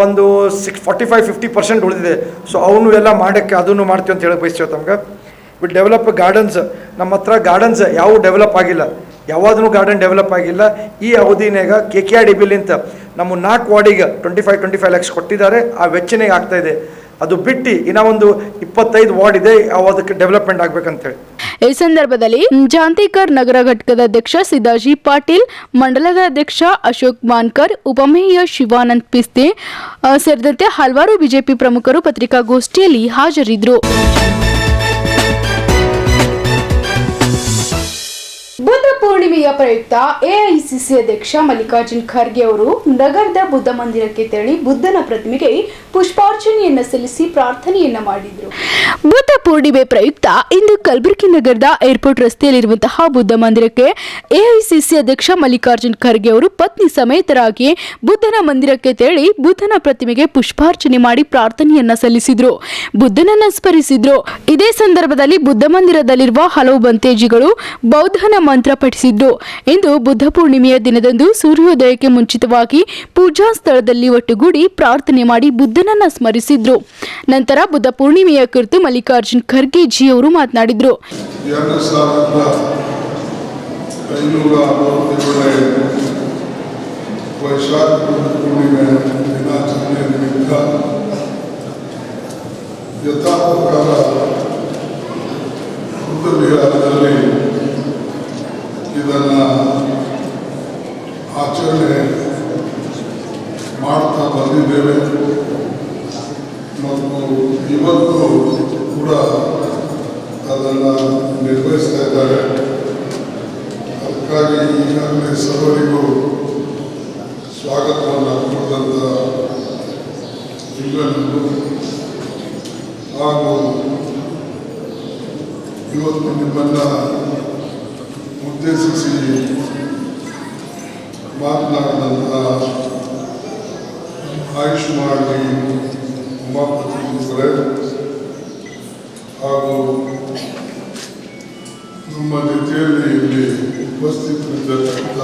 [SPEAKER 7] ಒಂದು 45-50% ಉಳಿದಿದೆ. ಸೊ ಅವನು ಎಲ್ಲ ಮಾಡೋಕ್ಕೆ ಅದನ್ನು ಮಾಡ್ತೀವಿ ಅಂತ ಹೇಳಕ್ಕೆ ಬಯಸ್ತೀವಿ ತಮ್ಗೆ. Will develop gardens. ನಮ್ಮ ಹತ್ರ ಗಾರ್ಡನ್ಸ್ ಯಾವ ಡೆವಲಪ್ ಆಗಿಲ್ಲ, ಯಾವುದೂ ಗಾರ್ಡನ್ ಡೆವಲಪ್ ಆಗಿಲ್ಲ. ಈ ಅವಧಿನಾಗ KKRDBಲಿಂತ ನಮ್ಮ 4 ವಾರ್ಡಿಗೆ 25 lakhs ಕೊಟ್ಟಿದ್ದಾರೆ. ಆ ವೆಚ್ಚನೆಗೆ ಆಗ್ತಾಯಿದೆ. ಅದು ಬಿಟ್ಟು ಇನ್ನೂ ಒಂದು 25 ವಾರ್ಡ್ ಇದೆ, ಅದಕ್ಕೆ ಡೆವಲಪ್ಮೆಂಟ್ ಆಗ್ಬೇಕಂತೇಳಿ.
[SPEAKER 6] ಈ ಸಂದರ್ಭದಲ್ಲಿ ಜಾಂತಿಕರ್ ನಗರ ಘಟಕದ ಅಧ್ಯಕ್ಷ ಸಿದ್ದಾಜಿ ಪಾಟೀಲ್, ಮಂಡಲದ ಅಧ್ಯಕ್ಷ ಅಶೋಕ್ ಮಾನ್ಕರ್, ಉಪಮೇಯರ್ ಶಿವಾನಂದ್ ಪಿಸ್ತೆ ಸೇರಿದಂತೆ ಹಲವಾರು ಬಿಜೆಪಿ ಪ್ರಮುಖರು ಪತ್ರಿಕಾಗೋಷ್ಠಿಯಲ್ಲಿ ಹಾಜರಿದ್ದರು.
[SPEAKER 5] ಬುದ್ಧ ಪೂರ್ಣಿಮೆಯ ಪ್ರಯುಕ್ತ AICC ಅಧ್ಯಕ್ಷ ಮಲ್ಲಿಕಾರ್ಜುನ್ ಖರ್ಗೆ ಅವರು ನಗರದ ಬುದ್ಧ ಮಂದಿರಕ್ಕೆ ತೆರಳಿ ಬುದ್ಧನ ಪ್ರತಿಮೆಗೆ ಪುಷ್ಪಾರ್ಚನೆಯನ್ನ ಸಲ್ಲಿಸಿ ಪ್ರಾರ್ಥನೆಯನ್ನ ಮಾಡಿದ್ರು.
[SPEAKER 6] ಬುದ್ಧ ಪೂರ್ಣಿಮೆ ಪ್ರಯುಕ್ತ ಇಂದು ಕಲಬುರಗಿ ನಗರದ ಏರ್ಪೋರ್ಟ್ ರಸ್ತೆಯಲ್ಲಿರುವಂತಹ ಬುದ್ಧ ಮಂದಿರಕ್ಕೆ AICC ಅಧ್ಯಕ್ಷ ಮಲ್ಲಿಕಾರ್ಜುನ್ ಖರ್ಗೆ ಅವರು ಪತ್ನಿ ಸಮೇತರಾಗಿ ಬುದ್ಧನ ಮಂದಿರಕ್ಕೆ ತೆರಳಿ ಬುದ್ಧನ ಪ್ರತಿಮೆಗೆ ಪುಷ್ಪಾರ್ಚನೆ ಮಾಡಿ ಪ್ರಾರ್ಥನೆಯನ್ನ ಸಲ್ಲಿಸಿದ್ರು, ಬುದ್ಧನನ್ನ ಸ್ಮರಿಸಿದ್ರು. ಇದೇ ಸಂದರ್ಭದಲ್ಲಿ ಬುದ್ಧ ಮಂದಿರದಲ್ಲಿರುವ ಹಲವು ಬಂತೇಜಿಗಳು ಬೌದ್ಧನ ಮಂತ್ರ ಪಠಿಸಿದ್ರು. ಇಂದು ಬುದ್ಧ ಪೂರ್ಣಿಮೆಯ ದಿನದಂದು ಸೂರ್ಯೋದಯಕ್ಕೆ ಮುಂಚಿತವಾಗಿ ಪೂಜಾ ಸ್ಥಳದಲ್ಲಿ ಒಟ್ಟುಗೂಡಿ ಪ್ರಾರ್ಥನೆ ಮಾಡಿ ಬುದ್ಧನನ್ನ ಸ್ಮರಿಸಿದ್ರು. ನಂತರ ಬುದ್ಧ ಪೂರ್ಣಿಮೆಯ ಕುರಿತು ಮಲ್ಲಿಕಾರ್ಜುನ್ ಖರ್ಗೆ ಜಿ ಅವರು ಮಾತನಾಡಿದ್ರು.
[SPEAKER 8] ಇದನ್ನು ಆಚರಣೆ ಮಾಡ್ತಾ ಬಂದಿದ್ದೇವೆ ಮತ್ತು ಇವತ್ತು ಕೂಡ ಅದನ್ನು ನಿರ್ವಹಿಸ್ತಾ ಇದ್ದಾರೆ. ಅದಕ್ಕಾಗಿ ಈಗಾಗಲೇ ಸರ್ವರಿಗೂ ಸ್ವಾಗತವನ್ನು ಕೊಟ್ಟಂಥ ಸಿಂಗನನ್ನು ಹಾಗೂ ಇವತ್ತು ನಿಮ್ಮನ್ನು ಉದ್ದೇಶಿಸಿ ಮಾತನಾಡಿದಂಥ ಆಯುಷ್ಮಾನ್ ಉಮಾಪತಿ ಹಾಗೂ ನಮ್ಮ ಜೊತೆಯಲ್ಲಿ ಇಲ್ಲಿ ಉಪಸ್ಥಿತರಿದ್ದಕ್ಕಂಥ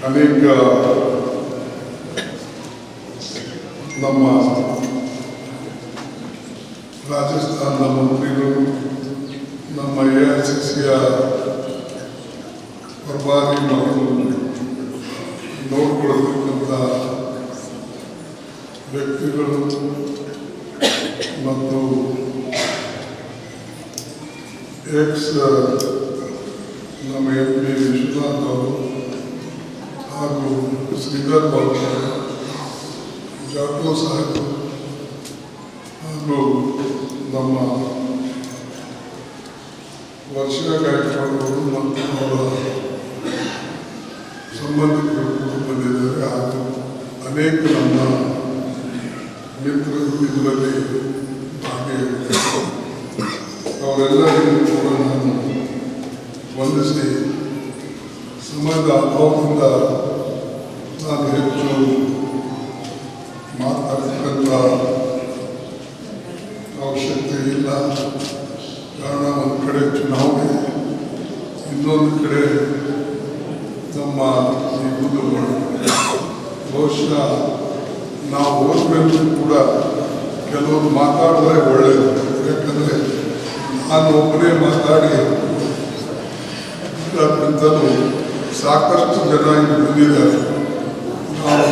[SPEAKER 8] ಅನೇಕ ನಮ್ಮ ರಾಜಸ್ಥಾನದ ಮಂತ್ರಿಗಳು, ನಮ್ಮ AICCಯ ಪ್ರಭಾರಿ ಮತ್ತು ನೋಡಿಕೊಳ್ಳತಕ್ಕಂಥ ವ್ಯಕ್ತಿಗಳು ಮತ್ತು ನಮ್ಮ MP ವಿಶ್ವನಾಥ್ ಅವರು ಹಾಗೂ ಶ್ರೀಧರ್ ಬಾಬು ಜಾಟೋ ಸಾಹೇಬ್ ಹಾಗೂ ನಮ್ಮ ವರ್ಷ ಗಾಯಕವಾಡವರು ಮತ್ತು ಅವರ ಸಂಬಂಧಿಕರು ಕೂಡ ಬಂದಿದ್ದಾರೆ. ಹಾಗೂ ಅನೇಕ ನಮ್ಮ ಮಿತ್ರರು ಇದರಲ್ಲಿ ಭಾಗಿಯಾಗಿದ್ದಾರೆ. ಅವರೆಲ್ಲರಿಗೂ ಕೂಡ ನಾನು ವಂದಿಸಿ ಸಮಯದ ಅಭಾವದಿಂದ ನಾನು ಹೆಚ್ಚು ಮಾತಾಡತಕ್ಕಂಥ ಅವಶ್ಯಕತೆ ಇಲ್ಲ. ಕಾರಣ ಒಂದು ಕಡೆ ಚುನಾವಣೆ, ಇನ್ನೊಂದು ಕಡೆ ನಮ್ಮ ಈ ಬುದ್ಧಗಳು ಬಹುಶಃ ನಾವು ಹೋದ್ಮೇಲೂ ಕೂಡ ಕೆಲವರು ಮಾತಾಡಿದ್ರೆ ಒಳ್ಳೆಯದು. ಯಾಕಂದರೆ ನಾನು ಒಬ್ಬನೇ ಮಾತಾಡಿ ಅದರಿಂದಲೂ ಸಾಕಷ್ಟು ಜನ ಇಲ್ಲಿ ಬಂದಿದ್ದಾರೆ. ನಾವು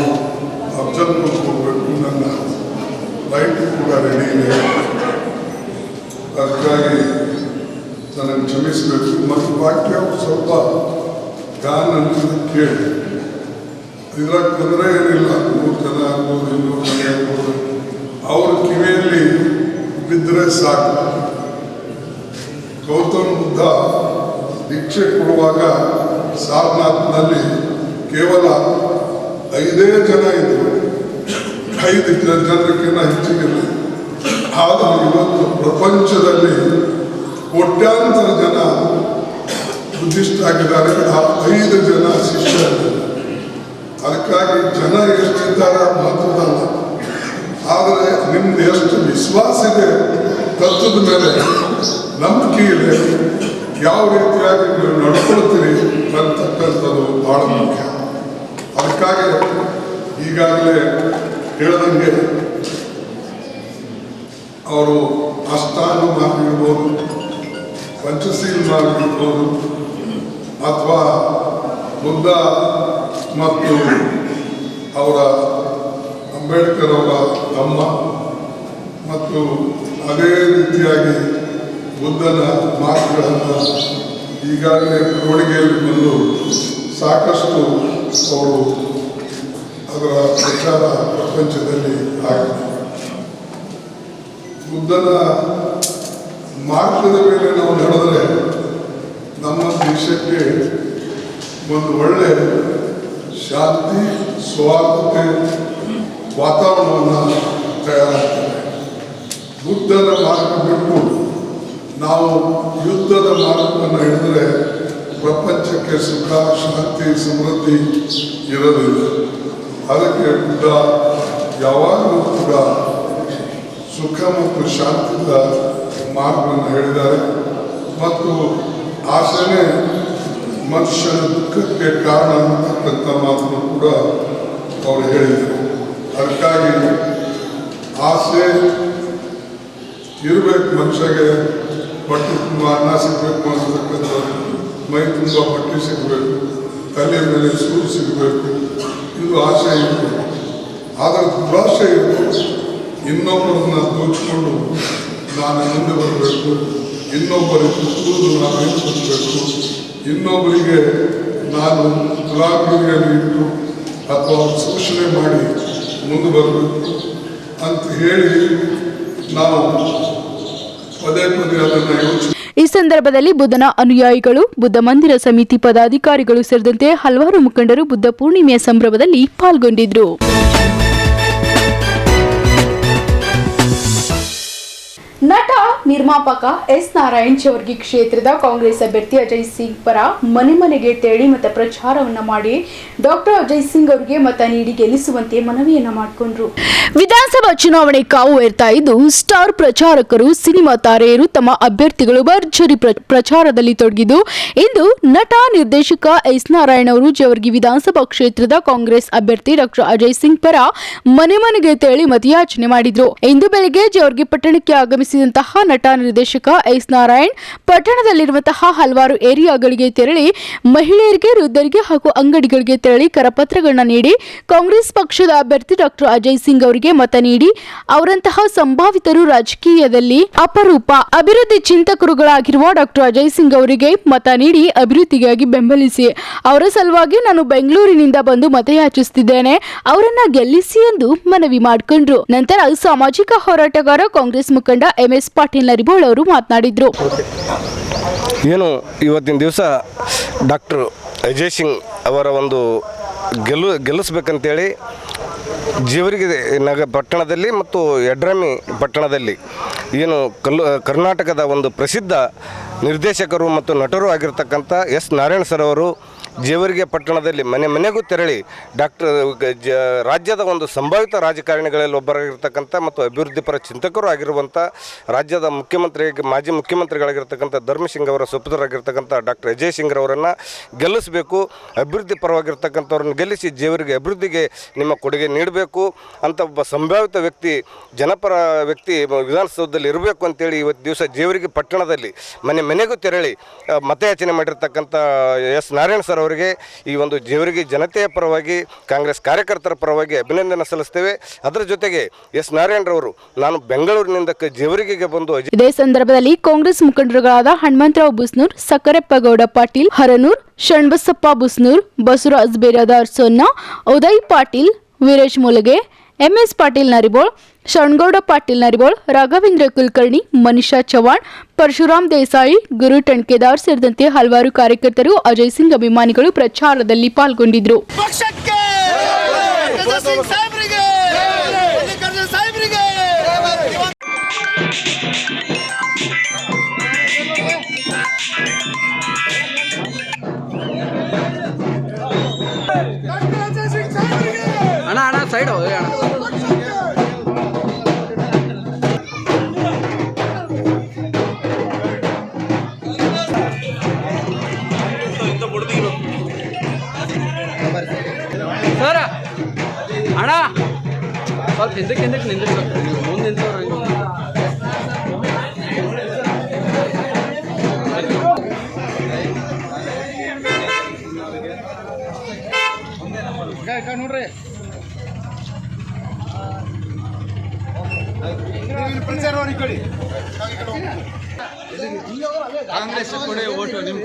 [SPEAKER 8] ಅಬ್ಸರ್ವ್ ಹೋಗಬೇಕು. ನನ್ನ ಲೈಟ್ ಕೂಡ ರೆಡಿ ಇದೆ. ಅದಕ್ಕಾಗಿ ನನಗೆ ಕ್ಷಮಿಸಬೇಕು. ಮತ್ತು ವಾಕ್ಯ ಸ್ವಲ್ಪ ಗಾನ ಕೇಳಿ ಇದ್ರಾಗ ತೊಂದರೆ ಏನಿಲ್ಲ. 100 ಜನ ಆಗ್ಬೋದು, 200 ಜನ ಆಗ್ಬೋದು, ಅವ್ರ ಕಿವಿಯಲ್ಲಿ ಬಿದ್ದರೆ ಸಾಕು. ಗೌತಮ ಬುದ್ಧ ದೀಕ್ಷೆ ಕೊಡುವಾಗ ಸಾರನಾಥ್ನಲ್ಲಿ ಕೇವಲ 5 ಜನ ಇದ್ದರು. 5 ಜನಕ್ಕಿಂತ ಹೆಚ್ಚಿಗಿಲ್ಲ. ಆದರೆ ಇವತ್ತು ಪ್ರಪಂಚದಲ್ಲಿ ಕೋಟ್ಯಾಂತರ ಜನ ಬುದ್ಧಿಸ್ಟ್ ಆಗಿದ್ದಾರೆ. ಆ 5 ಜನ ಶಿಷ್ಯರು. ಅದಕ್ಕಾಗಿ ಜನ ಎಷ್ಟಿದ್ದಾರೆ ಮಹತ್ವದಲ್ಲ, ಆದರೆ ನಿಮ್ದು ಎಷ್ಟು ವಿಶ್ವಾಸ ಇದೆ ತತ್ವದ ಮೇಲೆ, ನಂಬಿಕೆ ಇದೆ, ಯಾವ ರೀತಿಯಾಗಿ ನೀವು ನಡ್ಕೊಳ್ತೀರಿ ಅಂತಕ್ಕಂಥದ್ದು ಬಹಳ ಮುಖ್ಯ. ಅದಕ್ಕಾಗಿ ಈಗಾಗಲೇ ಹೇಳಿದಂಗೆ ಅವರು ಅಷ್ಟಾಂಗ ಮಾರ್ಗ ಇರ್ಬೋದು, ಪಂಚಶೀಲ ಮಾರ್ಗ ಇರ್ಬೋದು, ಅಥವಾ ಬುದ್ಧ ಮತ್ತು ಅವರ ಅಂಬೇಡ್ಕರ್ ಅವರ ತಮ್ಮ, ಮತ್ತು ಅದೇ ರೀತಿಯಾಗಿ ಬುದ್ಧನ ಮಾತುಗಳನ್ನು ಈಗಾಗಲೇ ಬೆಳವಣಿಗೆಯಲ್ಲಿ ಬಂದು ಸಾಕಷ್ಟು ಅವರು ಅದರ ಪ್ರಚಾರ ಪ್ರಪಂಚದಲ್ಲಿ ಆಗಿದೆ. ಬುದ್ಧನ ಮಾರ್ಗದ ಮೇಲೆ ನಾವು ನಡೆದರೆ ನಮ್ಮ ದೇಶಕ್ಕೆ ಒಂದು ಒಳ್ಳೆ ಶಾಂತಿ, ಸ್ವಾತಂತ್ರ್ಯ ವಾತಾವರಣವನ್ನು ತಯಾರಾಗ್ತದೆ. ಬುದ್ಧನ ಮಾರ್ಗ ಬಿಟ್ಟು ನಾವು ಯುದ್ಧದ ಮಾರ್ಗವನ್ನು ಹಿಡಿದರೆ ಪ್ರಪಂಚಕ್ಕೆ ಸುಖ, ಶಾಂತಿ, ಸಮೃದ್ಧಿ ಇರೋದಿಲ್ಲ. ಅದಕ್ಕೆ ಬುದ್ಧ ಯಾವಾಗಲೂ ಕೂಡ ಸುಖ ಮತ್ತು ಶಾಂತಿಯ ಮಾರ್ಗವನ್ನು ಹೇಳಿದ್ದಾರೆ. ಮತ್ತು ಆಸೆನೇ ಮನುಷ್ಯನ ದುಃಖಕ್ಕೆ ಕಾರಣ ಅಂತಕ್ಕಂಥ ಮಾತನ್ನು ಕೂಡ ಅವರು ಹೇಳಿದರು. ಅದಕ್ಕಾಗಿ ಆಸೆ ಇರಬೇಕು. ಮನುಷ್ಯಗೆ ಬಟ್ಟೆ ತುಂಬ ಅನ್ನ ಸಿಗಬೇಕು ಅಂತಕ್ಕಂಥದ್ದು, ಮೈ ತುಂಬ ಬಟ್ಟೆ ಸಿಗಬೇಕು, ತಲೆ ಮೇಲೆ ಸೂರು ಸಿಗಬೇಕು, ಇದು ಆಸೆ ಇರಬೇಕು. ಆದರೆ ದುರಾಸೆ ಇರಬೇಕು. ಇನ್ನೊಬ್ಬರನ್ನ ದೋಚಿಕೊಂಡು ನಾನು ಮುಂದೆ ಬರಬೇಕು, ಇನ್ನೊಬ್ಬರಿಗೆ ಕೂದು ನಾನು ಬರಬೇಕು, ಇನ್ನೊಬ್ಬರಿಗೆ ನಾನು ಗುಲಾಬರಿಯಲ್ಲಿ ಇಟ್ಟು ಅಥವಾ ಶೋಷಣೆ ಮಾಡಿ ಮುಂದೆ ಬರಬೇಕು ಅಂತ ಹೇಳಿ ನಾವು ಪದೇ ಪದೇ ಅದನ್ನು ಯೋಚನೆ.
[SPEAKER 6] ಈ ಸಂದರ್ಭದಲ್ಲಿ ಬುದ್ಧನ ಅನುಯಾಯಿಗಳು, ಬುದ್ಧ ಮಂದಿರ ಸಮಿತಿ ಪದಾಧಿಕಾರಿಗಳು ಸೇರಿದಂತೆ ಹಲವಾರು ಮುಖಂಡರು ಬುದ್ಧ ಪೂರ್ಣಿಮೆಯ ಸಂಭ್ರಮದಲ್ಲಿ ಪಾಲ್ಗೊಂಡಿದ್ರು.
[SPEAKER 5] ನಟ ನಿರ್ಮಾಪಕ ಎಸ್ ನಾರಾಯಣ್ ಜೇವರ್ಗಿ ಕ್ಷೇತ್ರದ ಕಾಂಗ್ರೆಸ್ ಅಭ್ಯರ್ಥಿ ಅಜಯ್ ಸಿಂಗ್ ಪರ ಮನೆ ಮನೆಗೆ ತೆರಳಿ ಮತ ಪ್ರಚಾರವನ್ನ ಮಾಡಿ ಡಾಕ್ಟರ್ ಅಜಯ್ ಸಿಂಗ್ ಅವರಿಗೆ ಮತ ನೀಡಿ ಗೆಲ್ಲಿಸುವಂತೆ ಮನವಿಯನ್ನ ಮಾಡಿಕೊಂಡ್ರು.
[SPEAKER 6] ವಿಧಾನಸಭಾ ಚುನಾವಣೆ ಕಾವು ಏರ್ತಾ ಇದ್ದು ಸ್ಟಾರ್ ಪ್ರಚಾರಕರು, ಸಿನಿಮಾ ತಾರೆಯರು ತಮ್ಮ ಅಭ್ಯರ್ಥಿಗಳು ಭರ್ಜರಿ ಪ್ರಚಾರದಲ್ಲಿ ತೊಡಗಿದ್ದು ಇಂದು ನಟ ನಿರ್ದೇಶಕ ಎಸ್ ನಾರಾಯಣ್ ಅವರು ಜೇವರ್ಗಿ ವಿಧಾನಸಭಾ ಕ್ಷೇತ್ರದ ಕಾಂಗ್ರೆಸ್ ಅಭ್ಯರ್ಥಿ ಡಾಕ್ಟರ್ ಅಜಯ್ ಸಿಂಗ್ ಪರ ಮನೆ ಮನೆಗೆ ತೆರಳಿ ಮತಯಾಚನೆ ಮಾಡಿದ್ರು. ಇಂದು ಬೆಳಗ್ಗೆ ಜೇವರ್ಗಿ ಪಟ್ಟಣಕ್ಕೆ ಆಗಮಿಸಿದಂತಹ ನಟ ನಿರ್ದೇಶಕ ಎಸ್ ನಾರಾಯಣ್ ಪಟ್ಟಣದಲ್ಲಿರುವಂತಹ ಹಲವಾರು ಏರಿಯಾಗಳಿಗೆ ತೆರಳಿ ಮಹಿಳೆಯರಿಗೆ, ವೃದ್ಧರಿಗೆ ಹಾಗೂ ಅಂಗಡಿಗಳಿಗೆ ತೆರಳಿ ಕರಪತ್ರಗಳನ್ನ ನೀಡಿ ಕಾಂಗ್ರೆಸ್ ಪಕ್ಷದ ಅಭ್ಯರ್ಥಿ ಡಾಕ್ಟರ್ ಅಜಯ್ ಸಿಂಗ್ ಅವರಿಗೆ ಮತ ನೀಡಿ ಅವರಂತಹ ಸಂಭಾವಿತರು ರಾಜಕೀಯದಲ್ಲಿ ಅಪರೂಪ ಅಭಿವೃದ್ಧಿ ಚಿಂತಕರುಗಳಾಗಿರುವ ಡಾಕ್ಟರ್ ಅಜಯ್ ಸಿಂಗ್ ಅವರಿಗೆ ಮತ ನೀಡಿ ಅಭಿವೃದ್ಧಿಗಾಗಿ ಬೆಂಬಲಿಸಿ ಅವರ ಸಲುವಾಗಿ ನಾನು ಬೆಂಗಳೂರಿನಿಂದ ಬಂದು ಮತಯಾಚಿಸುತ್ತಿದ್ದೇನೆ, ಅವರನ್ನ ಗೆಲ್ಲಿಸಿ ಎಂದು ಮನವಿ ಮಾಡಿಕೊಂಡ್ರು. ನಂತರ ಸಾಮಾಜಿಕ ಹೋರಾಟಗಾರ ಕಾಂಗ್ರೆಸ್ ಮುಖಂಡ MS ಪಾಟೀಲ್ ನರಿಬೋಳ್ ಅವರು ಮಾತನಾಡಿದ್ರು.
[SPEAKER 9] ಏನು ಇವತ್ತಿನ ದಿವಸ ಡಾಕ್ಟರ್ ಅಜಯ್ ಸಿಂಗ್ ಅವರ ಒಂದು ಗೆಲ್ಲಿಸ್ಬೇಕಂತೇಳಿ ಜೇವರ್ಗಿ ಪಟ್ಟಣದಲ್ಲಿ ಮತ್ತು ಯಡ್ರಾಮಿ ಪಟ್ಟಣದಲ್ಲಿ ಏನು ಕರ್ನಾಟಕದ ಒಂದು ಪ್ರಸಿದ್ಧ ನಿರ್ದೇಶಕರು ಮತ್ತು ನಟರು ಆಗಿರ್ತಕ್ಕಂಥ ಎಸ್ ನಾರಾಯಣ್ ಸರ್ ಅವರು ಜೇವರ್ಗಿ ಪಟ್ಟಣದಲ್ಲಿ ಮನೆ ಮನೆಗೂ ತೆರಳಿ ರಾಜ್ಯದ ಒಂದು ಸಂಭಾವಿತ ರಾಜಕಾರಣಿಗಳಲ್ಲಿ ಒಬ್ಬರಾಗಿರ್ತಕ್ಕಂಥ ಮತ್ತು ಅಭಿವೃದ್ಧಿಪರ ಚಿಂತಕರು ಆಗಿರುವಂಥ ರಾಜ್ಯದ ಮಾಜಿ ಮುಖ್ಯಮಂತ್ರಿಗಳಾಗಿರ್ತಕ್ಕಂಥ ಧರ್ಮಸಿಂಗ್ ಅವರ ಸುಪುತ್ರರಾಗಿರ್ತಕ್ಕಂಥ ಡಾಕ್ಟರ್ ಅಜಯ್ ಸಿಂಗ್ ಅವರನ್ನು ಗೆಲ್ಲಿಸಬೇಕು, ಅಭಿವೃದ್ಧಿ ಪರವಾಗಿರ್ತಕ್ಕಂಥವ್ರನ್ನ ಗೆಲ್ಲಿಸಿ ಜೇವರ್ಗಿ ಅಭಿವೃದ್ಧಿಗೆ ನಿಮ್ಮ ಕೊಡುಗೆ ನೀಡಬೇಕು ಅಂತ ಒಬ್ಬ ಸಂಭಾವಿತ ವ್ಯಕ್ತಿ, ಜನಪರ ವ್ಯಕ್ತಿ ವಿಧಾನಸೌಧದಲ್ಲಿ ಇರಬೇಕು ಅಂತೇಳಿ ಇವತ್ತು ದಿವಸ ಜೇವರ್ಗಿ ಪಟ್ಟಣದಲ್ಲಿ ಮನೆ ಮನೆಗೂ ತೆರಳಿ ಮತಯಾಚನೆ ಮಾಡಿರ್ತಕ್ಕಂಥ ಎಸ್ ನಾರಾಯಣ್ ಸರ್ ಅವರಿಗೆ ಈ ಒಂದು ಜೇವರ್ಗಿ ಜನತೆಯ ಪರವಾಗಿ, ಕಾಂಗ್ರೆಸ್ ಕಾರ್ಯಕರ್ತರ ಪರವಾಗಿ ಅಭಿನಂದನೆ ಸಲ್ಲಿಸ್ತೇವೆ. ಅದರ ಜೊತೆಗೆ ಎಸ್ ನಾರಾಯಣ್ ರವರು ನಾನು ಬೆಂಗಳೂರಿನಿಂದ ಜೇವರ್ಗಿಗೆ ಬಂದು
[SPEAKER 6] ಇದೇ ಸಂದರ್ಭದಲ್ಲಿ ಕಾಂಗ್ರೆಸ್ ಮುಖಂಡರುಗಳಾದ ಹನುಮಂತರಾವ್ ಬುಸ್ನೂರ್, ಸಕ್ಕರೆಪ್ಪಗೌಡ ಪಾಟೀಲ್ ಹರನೂರ್, ಶಣ್ಬಸಪ್ಪ ಬುಸ್ನೂರ್, ಬಸವರಾಜ್ ಬೇರಾದಾರ್ ಸೊನ್ನ, ಉದಯ್ ಪಾಟೀಲ್, ವೀರೇಶ್ ಮುಲಗೆ, MS ಪಾಟೀಲ್ ನರಿಬೋಳ್, ಶಣ್ಗೌಡ ಪಾಟೀಲ್ ನರಿಬೋಳ್, ರಾಘವೇಂದ್ರ ಕುಲಕರ್ಣಿ, ಮನಿಷಾ ಚವಾಣ್, ಪರಶುರಾಮ್ ದೇಸಾಯಿ, ಗುರು ಟಣ್ಕೇದಾರ್ ಸೇರಿದಂತೆ ಹಲವಾರು ಕಾರ್ಯಕರ್ತರು, ಅಜಯ್ ಸಿಂಗ್ ಅಭಿಮಾನಿಗಳು ಪ್ರಚಾರದಲ್ಲಿ ಪಾಲ್ಗೊಂಡಿದ್ರು.
[SPEAKER 10] ಸೈಡ್ ಸರ್ ಅಣ್ಣ ಸ್ವಲ್ಪ ಹಿಂದಕ್ಕೆ ನಿಂದಿರ್ಬೇಕು, ಮುಂದೆ ನಿಂತವ್ರು ನೋಡ್ರಿ. ಕಾಂಗ್ರೆಸ್ ಕೊಡಿ ಓಟು ನಿಮ್ಮ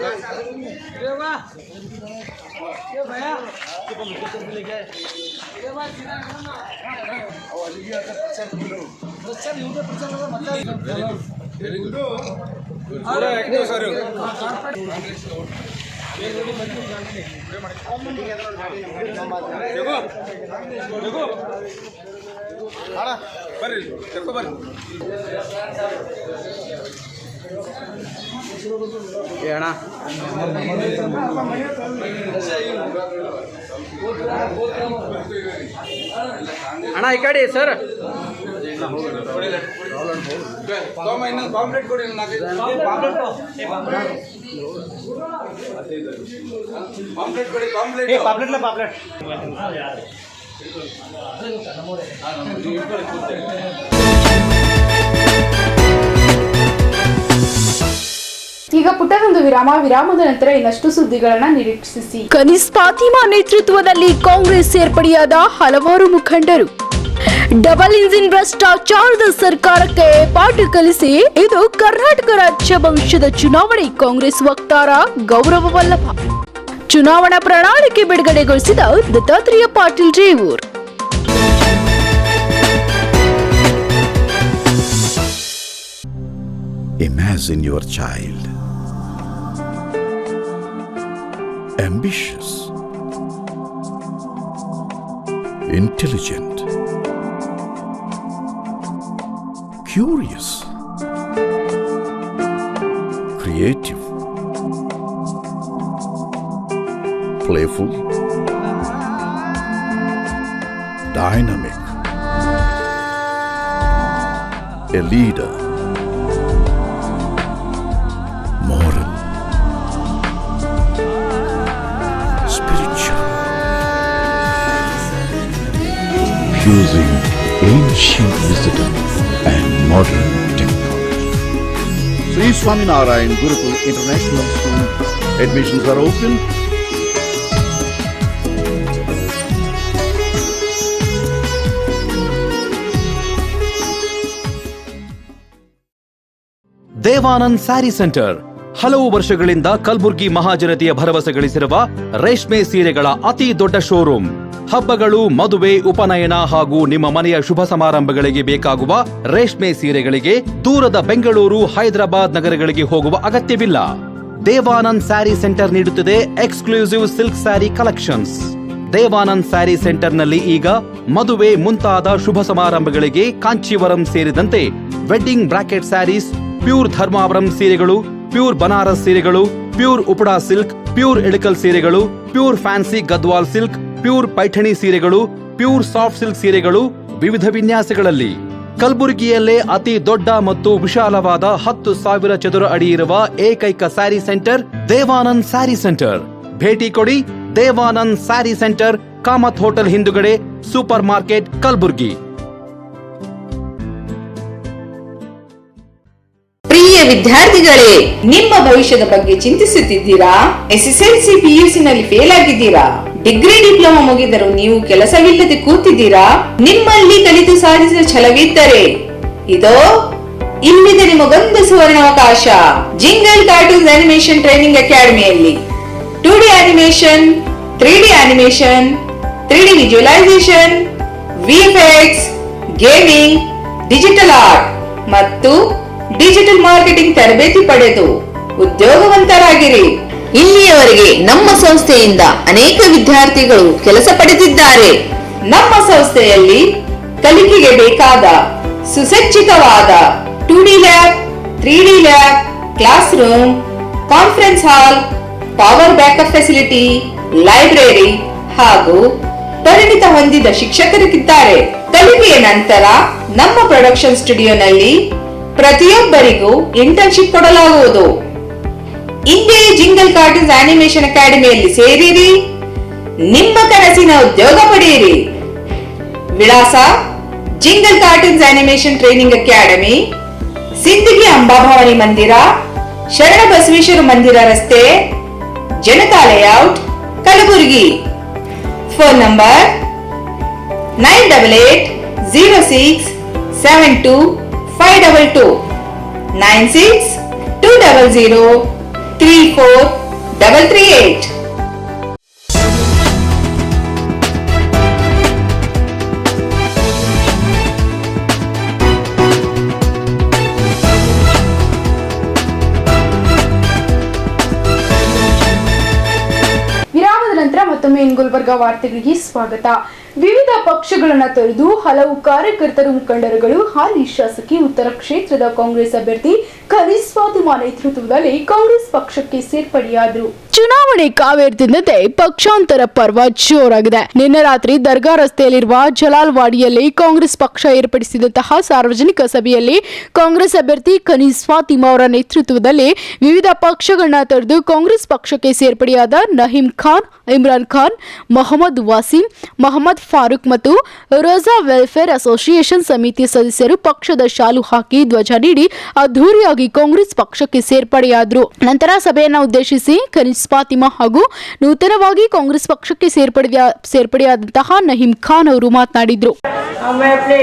[SPEAKER 10] ಬರ್ರಿ ಅಣ್ಣ ಅಣ್ಣ ಈ ಕಡೆ ಸರ್ ಪಾಂಪ್ಲೆಟ್ ಕೊಡಿ, ಪಾಂಪ್ಲೆಟ್
[SPEAKER 5] ಈಗ ಪುಟ್ಟದೊಂದು ವಿರಾಮದ ನಂತರ ಇನ್ನಷ್ಟು ಸುದ್ದಿಗಳನ್ನ ನಿರೀಕ್ಷಿಸಿ.
[SPEAKER 6] ಕನಿಸ್ ಫಾತಿಮಾ ನೇತೃತ್ವದಲ್ಲಿ ಕಾಂಗ್ರೆಸ್ ಸೇರ್ಪಡೆಯಾದ ಹಲವಾರು ಮುಖಂಡರು ಡಬಲ್ ಇಂಜಿನ್ ಭ್ರಷ್ಟಾಚಾರದ ಸರ್ಕಾರಕ್ಕೆ ಪಾಠ ಕಲಿಸಿ ಇದು ಕರ್ನಾಟಕ ರಾಜ್ಯ ಭವಿಷ್ಯದ ಚುನಾವಣೆ. ಕಾಂಗ್ರೆಸ್ ವಕ್ತಾರ ಗೌರವ ವಲ್ಲಭ ಚುನಾವಣಾ ಪ್ರಣಾಳಿಕೆ ಬಿಡುಗಡೆಗೊಳಿಸಿದ Dattatreya Patil Revoor.
[SPEAKER 2] Imagine your child, ambitious, intelligent, curious, creative, playful, dynamic, a leader, moral, spiritual, fusing ancient wisdom and modern technology. Sri Swaminarayan Gurukul International School. Admissions are open.
[SPEAKER 3] Devanand sari centre ಹಲವು ವರ್ಷಗಳಿಂದ ಕಲಬುರ್ಗಿ ಮಹಾಜನತೆಯ ಭರವಸೆ ಗಳಿಸಿರುವ ರೇಷ್ಮೆ ಸೀರೆಗಳ ಅತಿ ದೊಡ್ಡ ಶೋರೂಮ್. ಹಬ್ಬಗಳು, ಮದುವೆ, ಉಪನಯನ ಹಾಗೂ ನಿಮ್ಮ ಮನೆಯ ಶುಭ ಸಮಾರಂಭಗಳಿಗೆ ಬೇಕಾಗುವ ರೇಷ್ಮೆ ಸೀರೆಗಳಿಗೆ ದೂರದ ಬೆಂಗಳೂರು, ಹೈದರಾಬಾದ್ ನಗರಗಳಿಗೆ ಹೋಗುವ ಅಗತ್ಯವಿಲ್ಲ. ದೇವಾನಂದ್ ಸ್ಯಾರಿ ಸೆಂಟರ್ ನೀಡುತ್ತಿದೆ exclusive silk sari collections. Devanand sari ಸೆಂಟರ್ನಲ್ಲಿ ಈಗ ಮದುವೆ ಮುಂತಾದ ಶುಭ ಸಮಾರಂಭಗಳಿಗೆ ಕಾಂಚೀವರಂ ಸೇರಿದಂತೆ wedding bracket saris, pure Dharmavaram ಸೀರೆಗಳು, ಪ್ಯೂರ್ ಬನಾರಸ್ ಸೀರೆಗಳು, pure Uppada silk, pure Ilkal ಸೀರೆಗಳು, pure fancy Gadwal silk, pure Paithani ಸೀರೆಗಳು, ಪ್ಯೂರ್ ಸಾಫ್ಟ್ ಸಿಲ್ಕ್ ಸೀರೆಗಳು ವಿವಿಧ ವಿನ್ಯಾಸಗಳಲ್ಲಿ. ಕಲಬುರಗಿಯಲ್ಲೇ ಅತಿ ದೊಡ್ಡ ಮತ್ತು ವಿಶಾಲವಾದ 10,000 ಚದುರ ಅಡಿ ಇರುವ ಏಕೈಕ sari centre Devanand sari centre. ಭೇಟಿ ಕೊಡಿ. Devanand sari centre, Kamath hotel ಹಿಂದುಗಡೆ, ಸೂಪರ್ ಮಾರ್ಕೆಟ್, ಕಲಬುರ್ಗಿ.
[SPEAKER 4] ಪ್ರಿಯ ವಿದ್ಯಾರ್ಥಿಗಳೇ, ನಿಮ್ಮ ಭವಿಷ್ಯದ ಬಗ್ಗೆ ಚಿಂತಿಸುತ್ತಿದ್ದೀರಾ? ಎಸ್ಎಸ್ಎಲ್ಸಿ ಪಿಯುಸಿ ನಲ್ಲಿ ಫೇಲ್ ಆಗಿದ್ದೀರಾ? ಡಿಗ್ರಿ ಡಿಪ್ಲೊಮಾ ಮುಗಿದರೂ ನೀವು ಕೆಲಸವಿಲ್ಲದೆ ಕೂತಿದ್ದೀರಾ? ನಿಮ್ಮಲ್ಲಿ ಕಲಿತು ಸಾಧಿಸಿದ ಛಲವಿದ್ದರೆ ಇದೋ ಇಲ್ಲಿದೆ ನಿಮಗೊಂದು ಸುವರ್ಣಾವಕಾಶ. ಜಿಂಗಲ್ ಕಾರ್ಟೂನ್ಸ್ ಅನಿಮೇಷನ್ ಟ್ರೈನಿಂಗ್ ಅಕಾಡೆಮಿಯಲ್ಲಿ 2D animation, 3D animation, 3D visualisation, VFX, gaming, digital art ಮತ್ತು ಡಿಜಿಟಲ್ ಮಾರ್ಕೆಟಿಂಗ್ ತರಬೇತಿ ಪಡೆದು ಉದ್ಯೋಗವಂತರಾಗಿರಿ. ಇಲ್ಲಿಯವರೆಗೆ ನಮ್ಮ ಸಂಸ್ಥೆಯಿಂದ ಅನೇಕ ವಿದ್ಯಾರ್ಥಿಗಳು ಕೆಲಸ ಪಡೆದಿದ್ದಾರೆ. ನಮ್ಮ ಸಂಸ್ಥೆಯಲ್ಲಿ ಕಲಿಕೆಗೆ ಬೇಕಾದ ಸುಸಜ್ಜಿತವಾದ 2D lab, 3D lab, class room, conference hall, power backup facility, library ಹಾಗೂ ಪರಿಣಿತ ಹೊಂದಿದ ಶಿಕ್ಷಕರಿದ್ದಾರೆ. ಕಲಿಕೆಯ ನಂತರ ನಮ್ಮ ಪ್ರೊಡಕ್ಷನ್ ಸ್ಟುಡಿಯೋನಲ್ಲಿ ಪ್ರತಿಯೊಬ್ಬರಿಗೂ ಇಂಟರ್ನ್ಶಿಪ್ ಕೊಡಲಾಗುವುದು. ಇಂದೇ ಜಿಂಗಲ್ ಕಾರ್ಟೂನ್ಸ್ ಅನಿಮೇಷನ್ ಅಕಾಡೆಮಿಯಲ್ಲಿ ಸೇರಿರಿ, ನಿಮ್ಮ ಕನಸಿನ ಉದ್ಯೋಗ ಪಡೆಯಿರಿ. ವಿಳಾಸ: jingle cartoons animation training academy, Sindagi Amba Bhavani ಮಂದಿರ, ಶರಣ ಬಸವೇಶ್ವರ ಮಂದಿರ ರಸ್ತೆ, Janata layout, Kalaburagi. Phone number 98067252 9620034338.
[SPEAKER 5] ವಿರಾಮದ ನಂತರ ಮತ್ತೊಮ್ಮೆ ಗುಲ್ಬರ್ಗ ವಾರ್ತೆಗಳಿಗೆ ಸ್ವಾಗತ. ವಿವಿಧ ಪಕ್ಷಗಳನ್ನು ತೊರೆದು ಹಲವು ಕಾರ್ಯಕರ್ತರು, ಮುಖಂಡರುಗಳು ಹಾಲಿ ಶಾಸಕಿ ಉತ್ತರ ಕ್ಷೇತ್ರದ ಕಾಂಗ್ರೆಸ್ ಅಭ್ಯರ್ಥಿ ಖಲೀಸ್ ಫಾತಿಮಾ ನೇತೃತ್ವದಲ್ಲಿ ಕಾಂಗ್ರೆಸ್ ಪಕ್ಷಕ್ಕೆ ಸೇರ್ಪಡೆಯಾದರು.
[SPEAKER 6] ಚುನಾವಣೆ ಕಾವೇರ್ತಿದ್ದಂತೆ ಪಕ್ಷಾಂತರ ಪರ್ವ ಜೋರಾಗಿದೆ. ನಿನ್ನೆ ರಾತ್ರಿ ದರ್ಗಾ ರಸ್ತೆಯಲ್ಲಿರುವ ಜಲಾಲ್ವಾಡಿಯಲ್ಲಿ ಕಾಂಗ್ರೆಸ್ ಪಕ್ಷ ಏರ್ಪಡಿಸಿದಂತಹ ಸಾರ್ವಜನಿಕ ಸಭೆಯಲ್ಲಿ ಕಾಂಗ್ರೆಸ್ ಅಭ್ಯರ್ಥಿ ಖಲೀಸ್ ಫಾತಿಮಾ ಅವರ ನೇತೃತ್ವದಲ್ಲಿ ವಿವಿಧ ಪಕ್ಷಗಳನ್ನ ತೊರೆದು ಕಾಂಗ್ರೆಸ್ ಪಕ್ಷಕ್ಕೆ ಸೇರ್ಪಡೆಯಾದ ನಹೀಂ ಖಾನ್, ಇಮ್ರಾನ್ ಖಾನ್, ಮೊಹಮ್ಮದ್ ವಾಸಿಂ, ಮೊಹಮ್ಮದ್ ಫಾರೂಕ್ ಮತ್ತು ರೋಜಾ ವೆಲ್ಫೇರ್ ಅಸೋಸಿಯೇಷನ್ ಸಮಿತಿ ಸದಸ್ಯರು ಪಕ್ಷದ ಶಾಲು ಹಾಕಿ ಧ್ವಜ ನೀಡಿ ಅದ್ದೂರಿಯಾಗಿ ಕಾಂಗ್ರೆಸ್ ಪಕ್ಷಕ್ಕೆ ಸೇರ್ಪಡೆಯಾದರು. ನಂತರ ಸಭೆಯನ್ನು ಉದ್ದೇಶಿಸಿ ಖಲೀಸ್ ಫಾತಿಮಾ ಹಾಗೂ ನೂತನವಾಗಿ ಕಾಂಗ್ರೆಸ್ ಪಕ್ಷಕ್ಕೆ ಸೇರ್ಪಡೆಯಾದಂತಹ ನಹೀಂ ಖಾನ್ ಅವರು ಮಾತನಾಡಿದರು.
[SPEAKER 11] मैं अपने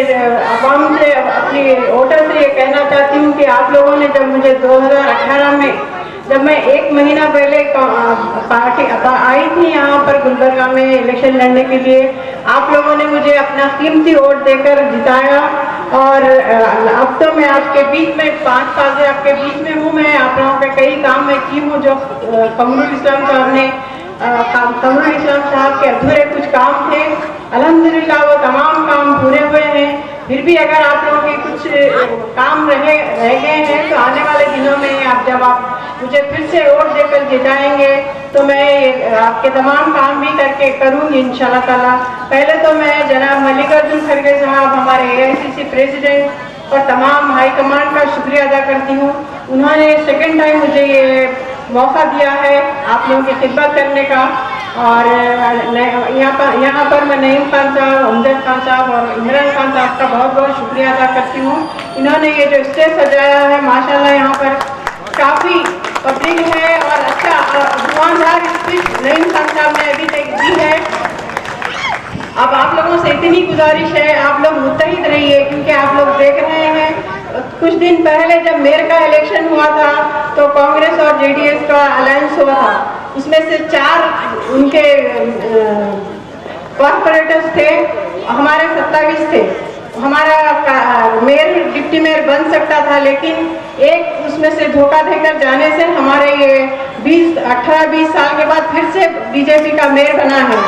[SPEAKER 11] आवाम से, अपनी वोटर से ये कहना चाहती हूँ कि आप लोगों ने जब मुझे 2018 में, जब मैं 1 महीना पहले पार्टी आई थी यहाँ पर गुलबर्गा में इलेक्शन लड़ने के लिए, आप लोगों ने मुझे अपना कीमती वोट देकर जिताया. और अब तो मैं आपके बीच में 5 साल से आपके बीच में हूँ. मैं आप लोगों के कई काम में की हूँ जो कमरुल इस्लाम साहब के अधूरे कुछ काम थे. अल्हम्दुलिल्लाह वो तमाम काम पूरे हुए हैं. फिर भी अगर आप लोगों के कुछ काम रह गए हैं तो आने वाले दिनों में जब आप मुझे फिर से वोट देकर जिताएंगे तो मैं आपके तमाम काम भी करूंगी इंशाल्लाह ताला। पहले तो मैं जनाब मल्लिकार्जुन खड़गे साहब, हमारे AICC प्रेसिडेंट और तमाम हाईकमान का शुक्रिया अदा करती हूँ। उन्होंने सेकंड टाइम मुझे ये मौका दिया है आप लोगों की खिदमत करने का। और यहाँ पर मैं नईम खान साहब, हमदर्द खान साहब और इमरान खान साहब का बहुत बहुत शुक्रिया अदा करती हूँ। इन्होंने ये जो स्टेज सजाया है माशाल्लाह, यहाँ पर काफ़ी पब्लिक है और अच्छा दुआनदार स्पीच नईम खान साहब ने अभी तक दी है। अब आप लोगों से इतनी गुजारिश है, आप लोग मुत्तहिद रहिए, क्योंकि आप लोग देख रहे हैं कुछ दिन पहले जब मेयर का इलेक्शन हुआ था तो कांग्रेस और JDS का अलायंस हुआ था। उसमें से 4 उनके कॉर्पोरेटर्स थे, हमारे 27 थे। हमारा मेयर डिप्टी मेयर बन सकता था, लेकिन एक उसमें से धोखा देकर जाने से हमारे ये 18-20 साल के बाद फिर से BJP का मेयर बना है।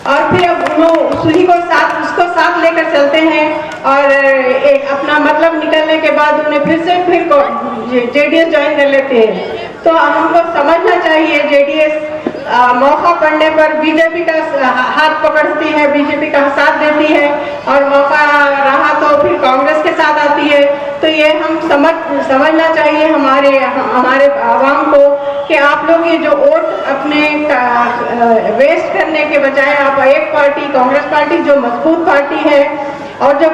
[SPEAKER 11] और फिर अब उसको साथ लेकर चलते हैं और एक अपना मतलब निकलने के बाद उन्हें फिर JDS ज्वाइन कर लेते हैं। तो हमको समझना चाहिए JDS मौका पड़ने पर BJP का हाथ पकड़ती है, BJP का साथ देती है, और मौका रहा तो फिर कांग्रेस के साथ आती है। तो ये हम समझना चाहिए हमारे आवाम को कि आप लोग ये जो वोट अपने वेस्ट करने के बजाय आप एक पार्टी, कांग्रेस पार्टी जो मजबूत पार्टी है और जो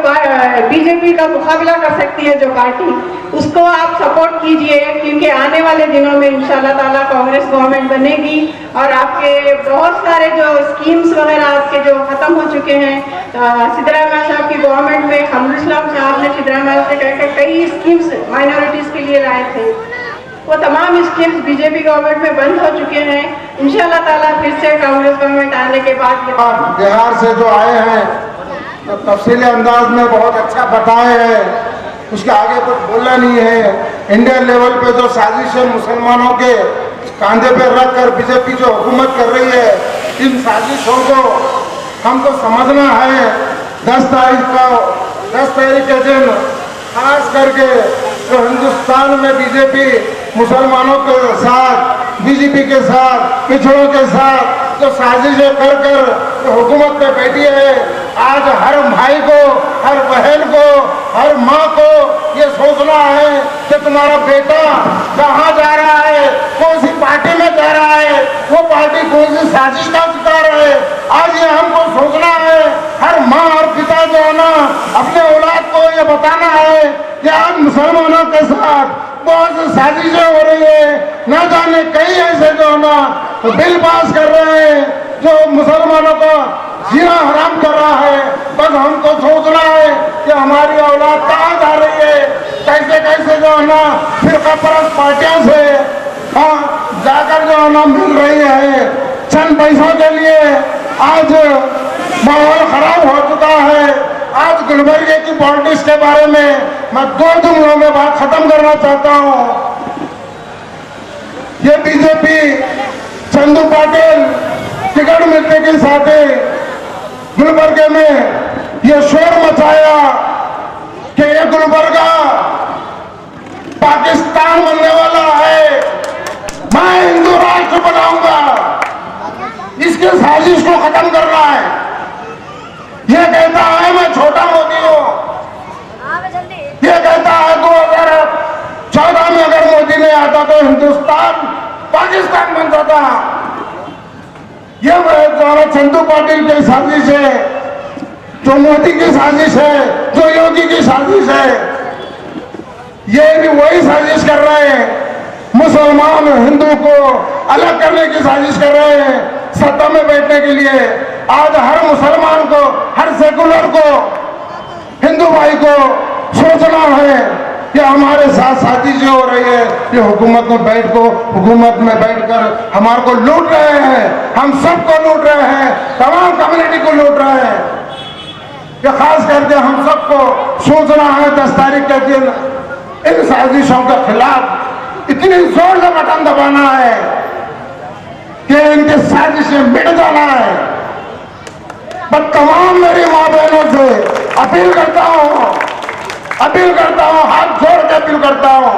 [SPEAKER 11] BJP का मुकाबला कर सकती है जो पार्टी, उसको आप सपोर्ट कीजिए, क्योंकि आने वाले दिनों में इंशाल्लाह ताला कांग्रेस गवर्नमेंट बनेगी और आपके बहुत सारे जो स्कीम्स वगैरह आपके जो खत्म हो चुके हैं, सिद्धरामैया साहब की गवर्नमेंट में खमरुल इस्लाम साहब ने सिद्धरामैया से कहकर कई स्कीम्स माइनॉरिटीज के लिए लाए थे, वो तमाम स्कीम्स BJP गवर्नमेंट में बंद हो चुके हैं। इंशाल्लाह ताला फिर से कांग्रेस गवर्नमेंट आने के बाद
[SPEAKER 12] बिहार से जो आए हैं तो तफसीली अंदाज में बहुत अच्छा बताए हैं, उसके आगे कुछ बोलना नहीं है। इंडियन लेवल पे जो साजिशें मुसलमानों के कांधे पे रख कर BJP जो हुकूमत कर रही है, इन साजिशों को हमको समझना है। 10 तारीख के दिन खास करके जो हिंदुस्तान में BJP मुसलमानों के साथ, BJP के साथ, पिछड़ों के साथ जो साजिशें कर हुकूमत पे बैठी है, आज हर भाई को, हर बहन को, हर माँ को ये सोचना है कि तुम्हारा बेटा कहाँ जा रहा है, कौन सी पार्टी में जा रहा है, वो पार्टी कौन सी साजिश का शिकार है। आज ये हमको सोचना है, हर माँ और पिता जो है ना अपने औलाद को ये बताना है कि आज मुसलमानों के साथ बहुत सी साजिशें हो रही है। न जाने कई ऐसे जो है ना बिल पास कर रहे हैं जो मुसलमानों को जीना हराम कर रहा है। बस हमको सोचना है कि हमारी औलाद कहाँ जा रही है, कैसे जो है ना फिरकापरस्त पार्टियों से जाकर जो है ना मिल रही है चंद पैसों के लिए। आज माहौल खराब हो चुका है। आज गुलबर्गे की पॉलिटिक्स के बारे में मैं 2 जुमलों में बात खत्म करना चाहता हूँ। ये BJP चंदू पाटिल टिकट मिलने के साथ गुलबर्गे में ये शोर मचाया कि ये गुलबर्गा पाकिस्तान बनने वाला है, मैं हिंदू राष्ट्र बनाऊंगा। इसके साजिश को खत्म करना है। ये कहता है मैं छोटा मोदी हूँ, ये कहता है 2014 में अगर मोदी नहीं आता तो हिंदुस्तान पाकिस्तान बनता था। ये द्वारा चंदू पाटिल की साजिश है, जो मोदी की साजिश है, जो योगी की साजिश है। ये भी वही साजिश कर रहे हैं, मुसलमान हिंदू को अलग करने की साजिश कर रहे हैं सत्ता में बैठने के लिए। आज हर मुसलमान को, हर सेकुलर को, हिंदू भाई को सोचना है कि हमारे साथ साजिशें हो रही है। ये हुकूमत में बैठकर हमारे को लूट रहे हैं, हम सबको लूट रहे हैं, तमाम कम्युनिटी को लूट रहे हैं। ये खास करके हम सबको सोचना है 10 तारीख के दिन इन साजिशों के खिलाफ इतनी जोर से बटन दबाना है कि इनकी साजिशें मिट जाना है। पर तमाम मेरी माँ बहनों से अपील करता हूं, हाथ जोड़ के अपील करता हूं,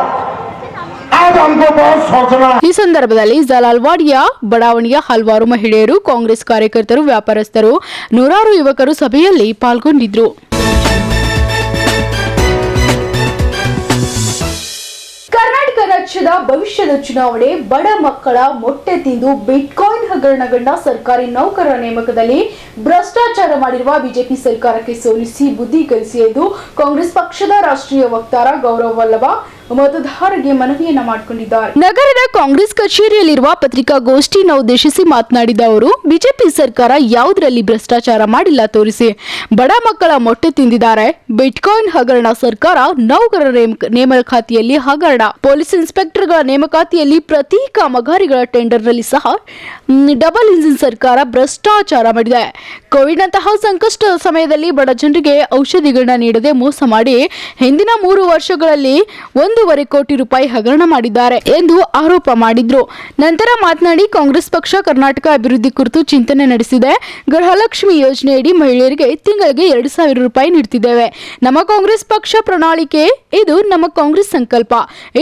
[SPEAKER 12] आज हमको बहुत सोचना है।
[SPEAKER 6] ಈ ಸಂದರ್ಭದಲ್ಲಿ ಜಲಾಲ್ವಾಡಿಯ ಬಡಾವಣೆಯ ಹಲವಾರು ಮಹಿಳೆಯರು, ಕಾಂಗ್ರೆಸ್ ಕಾರ್ಯಕರ್ತರು, ವ್ಯಾಪಾರಸ್ಥರು, ನೂರಾರು ಯುವಕರು ಸಭೆಯಲ್ಲಿ ಪಾಲ್ಗೊಂಡಿದ್ರು. ಕರ್ನಾಟಕ ರಾಜ್ಯದ ಭವಿಷ್ಯದ ಚುನಾವಣೆ ಬಡ ಮಕ್ಕಳ ಮೊಟ್ಟೆ ತಿಂದು ಬಿಟ್ಕಾಯಿನ್ ಹಗರಣಗೊಂಡ ಸರ್ಕಾರಿ ನೌಕರರ ನೇಮಕದಲ್ಲಿ ಭ್ರಷ್ಟಾಚಾರ ಮಾಡಿರುವ ಬಿಜೆಪಿ ಸರ್ಕಾರಕ್ಕೆ ಸೋಲಿಸಿ ಬುದ್ಧಿ ಕಲಿಸಿ ಎಂದು ಕಾಂಗ್ರೆಸ್ ಪಕ್ಷದ ರಾಷ್ಟ್ರೀಯ ವಕ್ತಾರ ಗೌರವ್ ವಲ್ಲಭ ಮತದಾರರಿಗೆ ಮನವಿಯನ್ನ ಮಾಡಿಕೊಂಡಿದ್ದಾರೆ. ನಗರದ ಕಾಂಗ್ರೆಸ್ ಕಚೇರಿಯಲ್ಲಿರುವ ಪತ್ರಿಕಾಗೋಷ್ಠಿಯನ್ನು ಉದ್ದೇಶಿಸಿ ಮಾತನಾಡಿದ ಅವರು, ಬಿಜೆಪಿ ಸರ್ಕಾರ ಯಾವುದರಲ್ಲಿ ಭ್ರಷ್ಟಾಚಾರ ಮಾಡಿಲ್ಲ ತೋರಿಸಿ. ಬಡ ಮಕ್ಕಳ ಮೊಟ್ಟೆ ತಿಂದಿದ್ದಾರೆ. ಬಿಟ್ಕಾಯಿನ್ ಹಗರಣ ಸರ್ಕಾರ, ನೌಕರರ ನೇಮಕಾತಿಯಲ್ಲಿ ಹಗರಣ, ಪೊಲೀಸ್ ಇನ್ಸ್ಪೆಕ್ಟರ್ಗಳ ನೇಮಕಾತಿಯಲ್ಲಿ ಪ್ರತಿ ಕಾಮಗಾರಿಗಳ ಟೆಂಡರ್ನಲ್ಲಿ ಸಹ ಡಬಲ್ ಇಂಜಿನ್ ಸರ್ಕಾರ ಭ್ರಷ್ಟಾಚಾರ ಮಾಡಿದೆ. ಕೋವಿಡ್ನಂತಹ ಸಂಕಷ್ಟದ ಸಮಯದಲ್ಲಿ ಬಡ ಜನರಿಗೆ ಔಷಧಿಗಳನ್ನ ನೀಡದೆ ಮೋಸ ಮಾಡಿ ಹಿಂದಿನ 3 ವರ್ಷಗಳಲ್ಲಿ 1.5 ಕೋಟಿ ರೂಪಾಯಿ ಹಗರಣ ಮಾಡಿದ್ದಾರೆ ಎಂದು ಆರೋಪ ಮಾಡಿದ್ರು. ನಂತರ ಮಾತನಾಡಿ, ಕಾಂಗ್ರೆಸ್ ಪಕ್ಷ ಕರ್ನಾಟಕ ಅಭಿವೃದ್ಧಿ ಕುರಿತು ಚಿಂತನೆ ನಡೆಸಿದೆ. ಗೃಹಲಕ್ಷ್ಮಿ ಯೋಜನೆಯಡಿ ಮಹಿಳೆಯರಿಗೆ ತಿಂಗಳಿಗೆ 2,000 ರೂಪಾಯಿ ನೀಡುತ್ತಿದ್ದೇವೆ. ನಮ್ಮ ಕಾಂಗ್ರೆಸ್ ಪಕ್ಷ ಪ್ರಣಾಳಿಕೆ ಇದು, ನಮ್ಮ ಕಾಂಗ್ರೆಸ್ ಸಂಕಲ್ಪ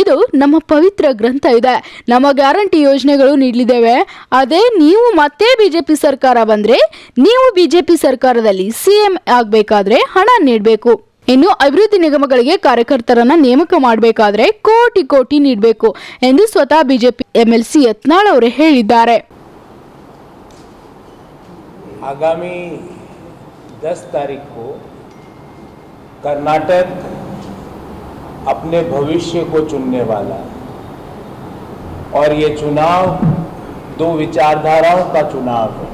[SPEAKER 6] ಇದು, ನಮ್ಮ ಪವಿತ್ರ ಗ್ರಂಥ ಇದೆ. ನಮ್ಮ ಗ್ಯಾರಂಟಿ ಯೋಜನೆಗಳು ನೀಡಲಿದ್ದೇವೆ. ಅದೇ ನೀವು ಮತ್ತೆ ಬಿಜೆಪಿ ಸರ್ಕಾರ ಬಂದ್ರೆ, ನೀವು ಬಿಜೆಪಿ ಸರ್ಕಾರದಲ್ಲಿ ಸಿಎಂ ಆಗಬೇಕಾದ್ರೆ ಹಣ ನೀಡಬೇಕು. ಇನ್ನು ಅಭಿವೃದ್ಧಿ ನಿಗಮಗಳಿಗೆ ಕಾರ್ಯಕರ್ತರನ್ನ ನೇಮಕ ಮಾಡಬೇಕಾದ್ರೆ ಕೋಟಿ ಕೋಟಿ ನೀಡಬೇಕು ಎಂದು ಸ್ವತಃ ಬಿಜೆಪಿ ಎಂಎಲ್ಸಿ ಯತ್ನಾಳ್ ಅವರು ಹೇಳಿದ್ದಾರೆ.
[SPEAKER 13] आगामी 10 तारीख को कर्नाटक अपने भविष्य को चुनने वाला है और ये चुनाव 2 विचारधाराओं का चुनाव है.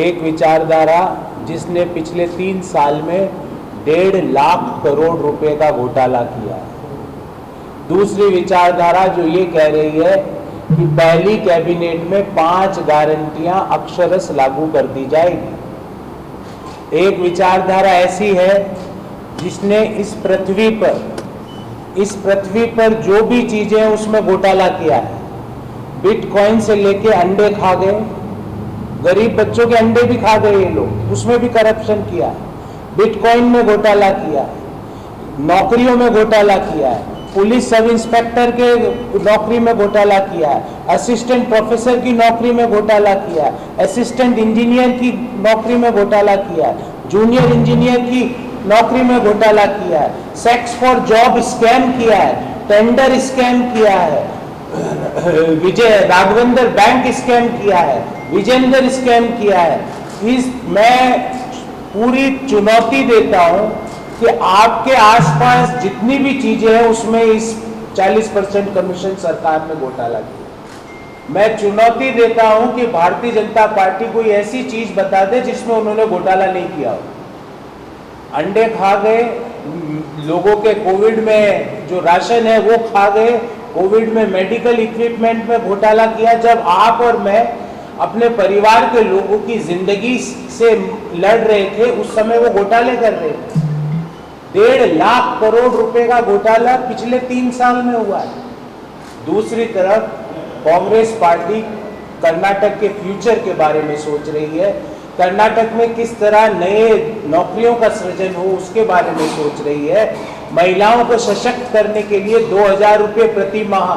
[SPEAKER 13] एक विचारधारा जिसने पिछले 3 साल में 1.5 लाख करोड़ रुपए का घोटाला किया है. दूसरी विचारधारा जो ये कह रही है कि पहली कैबिनेट में 5 गारंटियां अक्षरश लागू कर दी जाएगी. एक विचारधारा ऐसी है जिसने इस पृथ्वी पर जो भी चीजें उसमें घोटाला किया है. बिटकॉइन से लेके अंडे खा गए, गरीब बच्चों के अंडे भी खा गए ये लोग, उसमें भी करप्शन किया है. बिटकॉइन में घोटाला किया है, नौकरियों में घोटाला किया है, पुलिस सब इंस्पेक्टर के नौकरी में घोटाला किया है, असिस्टेंट प्रोफेसर की नौकरी में घोटाला किया है, असिस्टेंट इंजीनियर की नौकरी में घोटाला किया है, जूनियर इंजीनियर की नौकरी में घोटाला किया है, सेक्स फॉर जॉब स्कैम किया है, टेंडर स्कैम किया है, विजय राघवेंद्र बैंक स्कैम किया है, विजेंद्र स्कैम किया है. मैं पूरी चुनौती देता हूं कि आपके आसपास जितनी भी चीजें हैं उसमें इस 40% कमीशन सरकार ने घोटाला किया. मैं चुनौती देता हूं कि भारतीय जनता पार्टी कोई ऐसी चीज बता दे जिसमें उन्होंने घोटाला नहीं किया हो. अंडे खा गए, लोगों के कोविड में जो राशन है वो खा गए, कोविड में मेडिकल इक्विपमेंट में घोटाला किया. जब आप और मैं अपने परिवार के लोगों की जिंदगी से लड़ रहे थे उस समय वो घोटाले कर रहे थे. 1.5 लाख करोड़ रुपए का घोटाला पिछले 3 साल में हुआ है. दूसरी तरफ कांग्रेस पार्टी कर्नाटक के फ्यूचर के बारे में सोच रही है. कर्नाटक में किस तरह नए नौकरियों का सृजन हो उसके बारे में सोच रही है. महिलाओं को सशक्त करने के लिए 2,000 रुपये प्रति माह,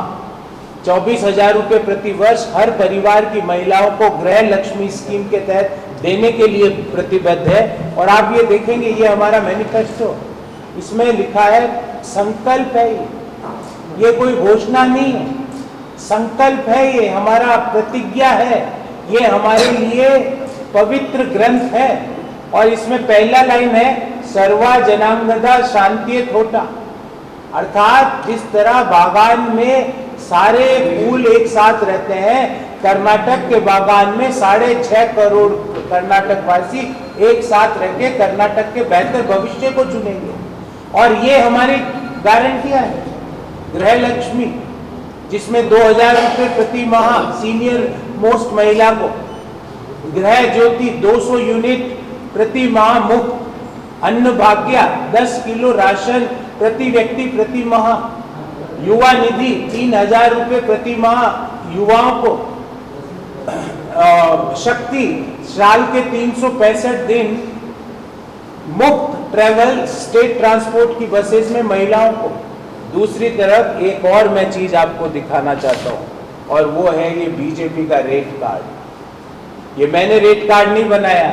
[SPEAKER 13] 24,000 रुपये प्रति वर्ष हर परिवार की महिलाओं को गृह लक्ष्मी स्कीम के तहत देने के लिए प्रतिबद्ध है. और आप ये देखेंगे ये हमारा मैनिफेस्टो, इसमें लिखा है संकल्प है. ये कोई घोषणा नहीं है, संकल्प है. ये हमारा प्रतिज्ञा है, ये हमारे लिए पवित्र ग्रंथ है. और इसमें पहला लाइन है सर्वा जनांगदा शांति थोटा, अर्थात जिस तरह बागान में सारे फूल एक साथ रहते हैं, कर्नाटक के बागान में 6.5 करोड़ कर्नाटक वासी एक साथ रहकर कर्नाटक के बेहतर भविष्य को चुनेंगे. और ये हमारी गारंटियां हैं. गृह लक्ष्मी जिसमें 2,000 रुपये प्रति माह सीनियर मोस्ट महिला को, गृह ज्योति 200 यूनिट प्रति माह मुफ्त, अन्न भाग्य 10 किलो राशन प्रति व्यक्ति प्रति माह, युवा निधि 3,000 रुपये प्रति माह युवाओं को, शक्ति साल के 365 दिन मुफ्त ट्रेवल स्टेट ट्रांसपोर्ट की बसेस में महिलाओं को। दूसरी तरफ एक और मैं चीज आपको दिखाना चाहता हूं और वो है ये बीजेपी का रेट कार्ड। ये मैंने रेट कार्ड नहीं बनाया,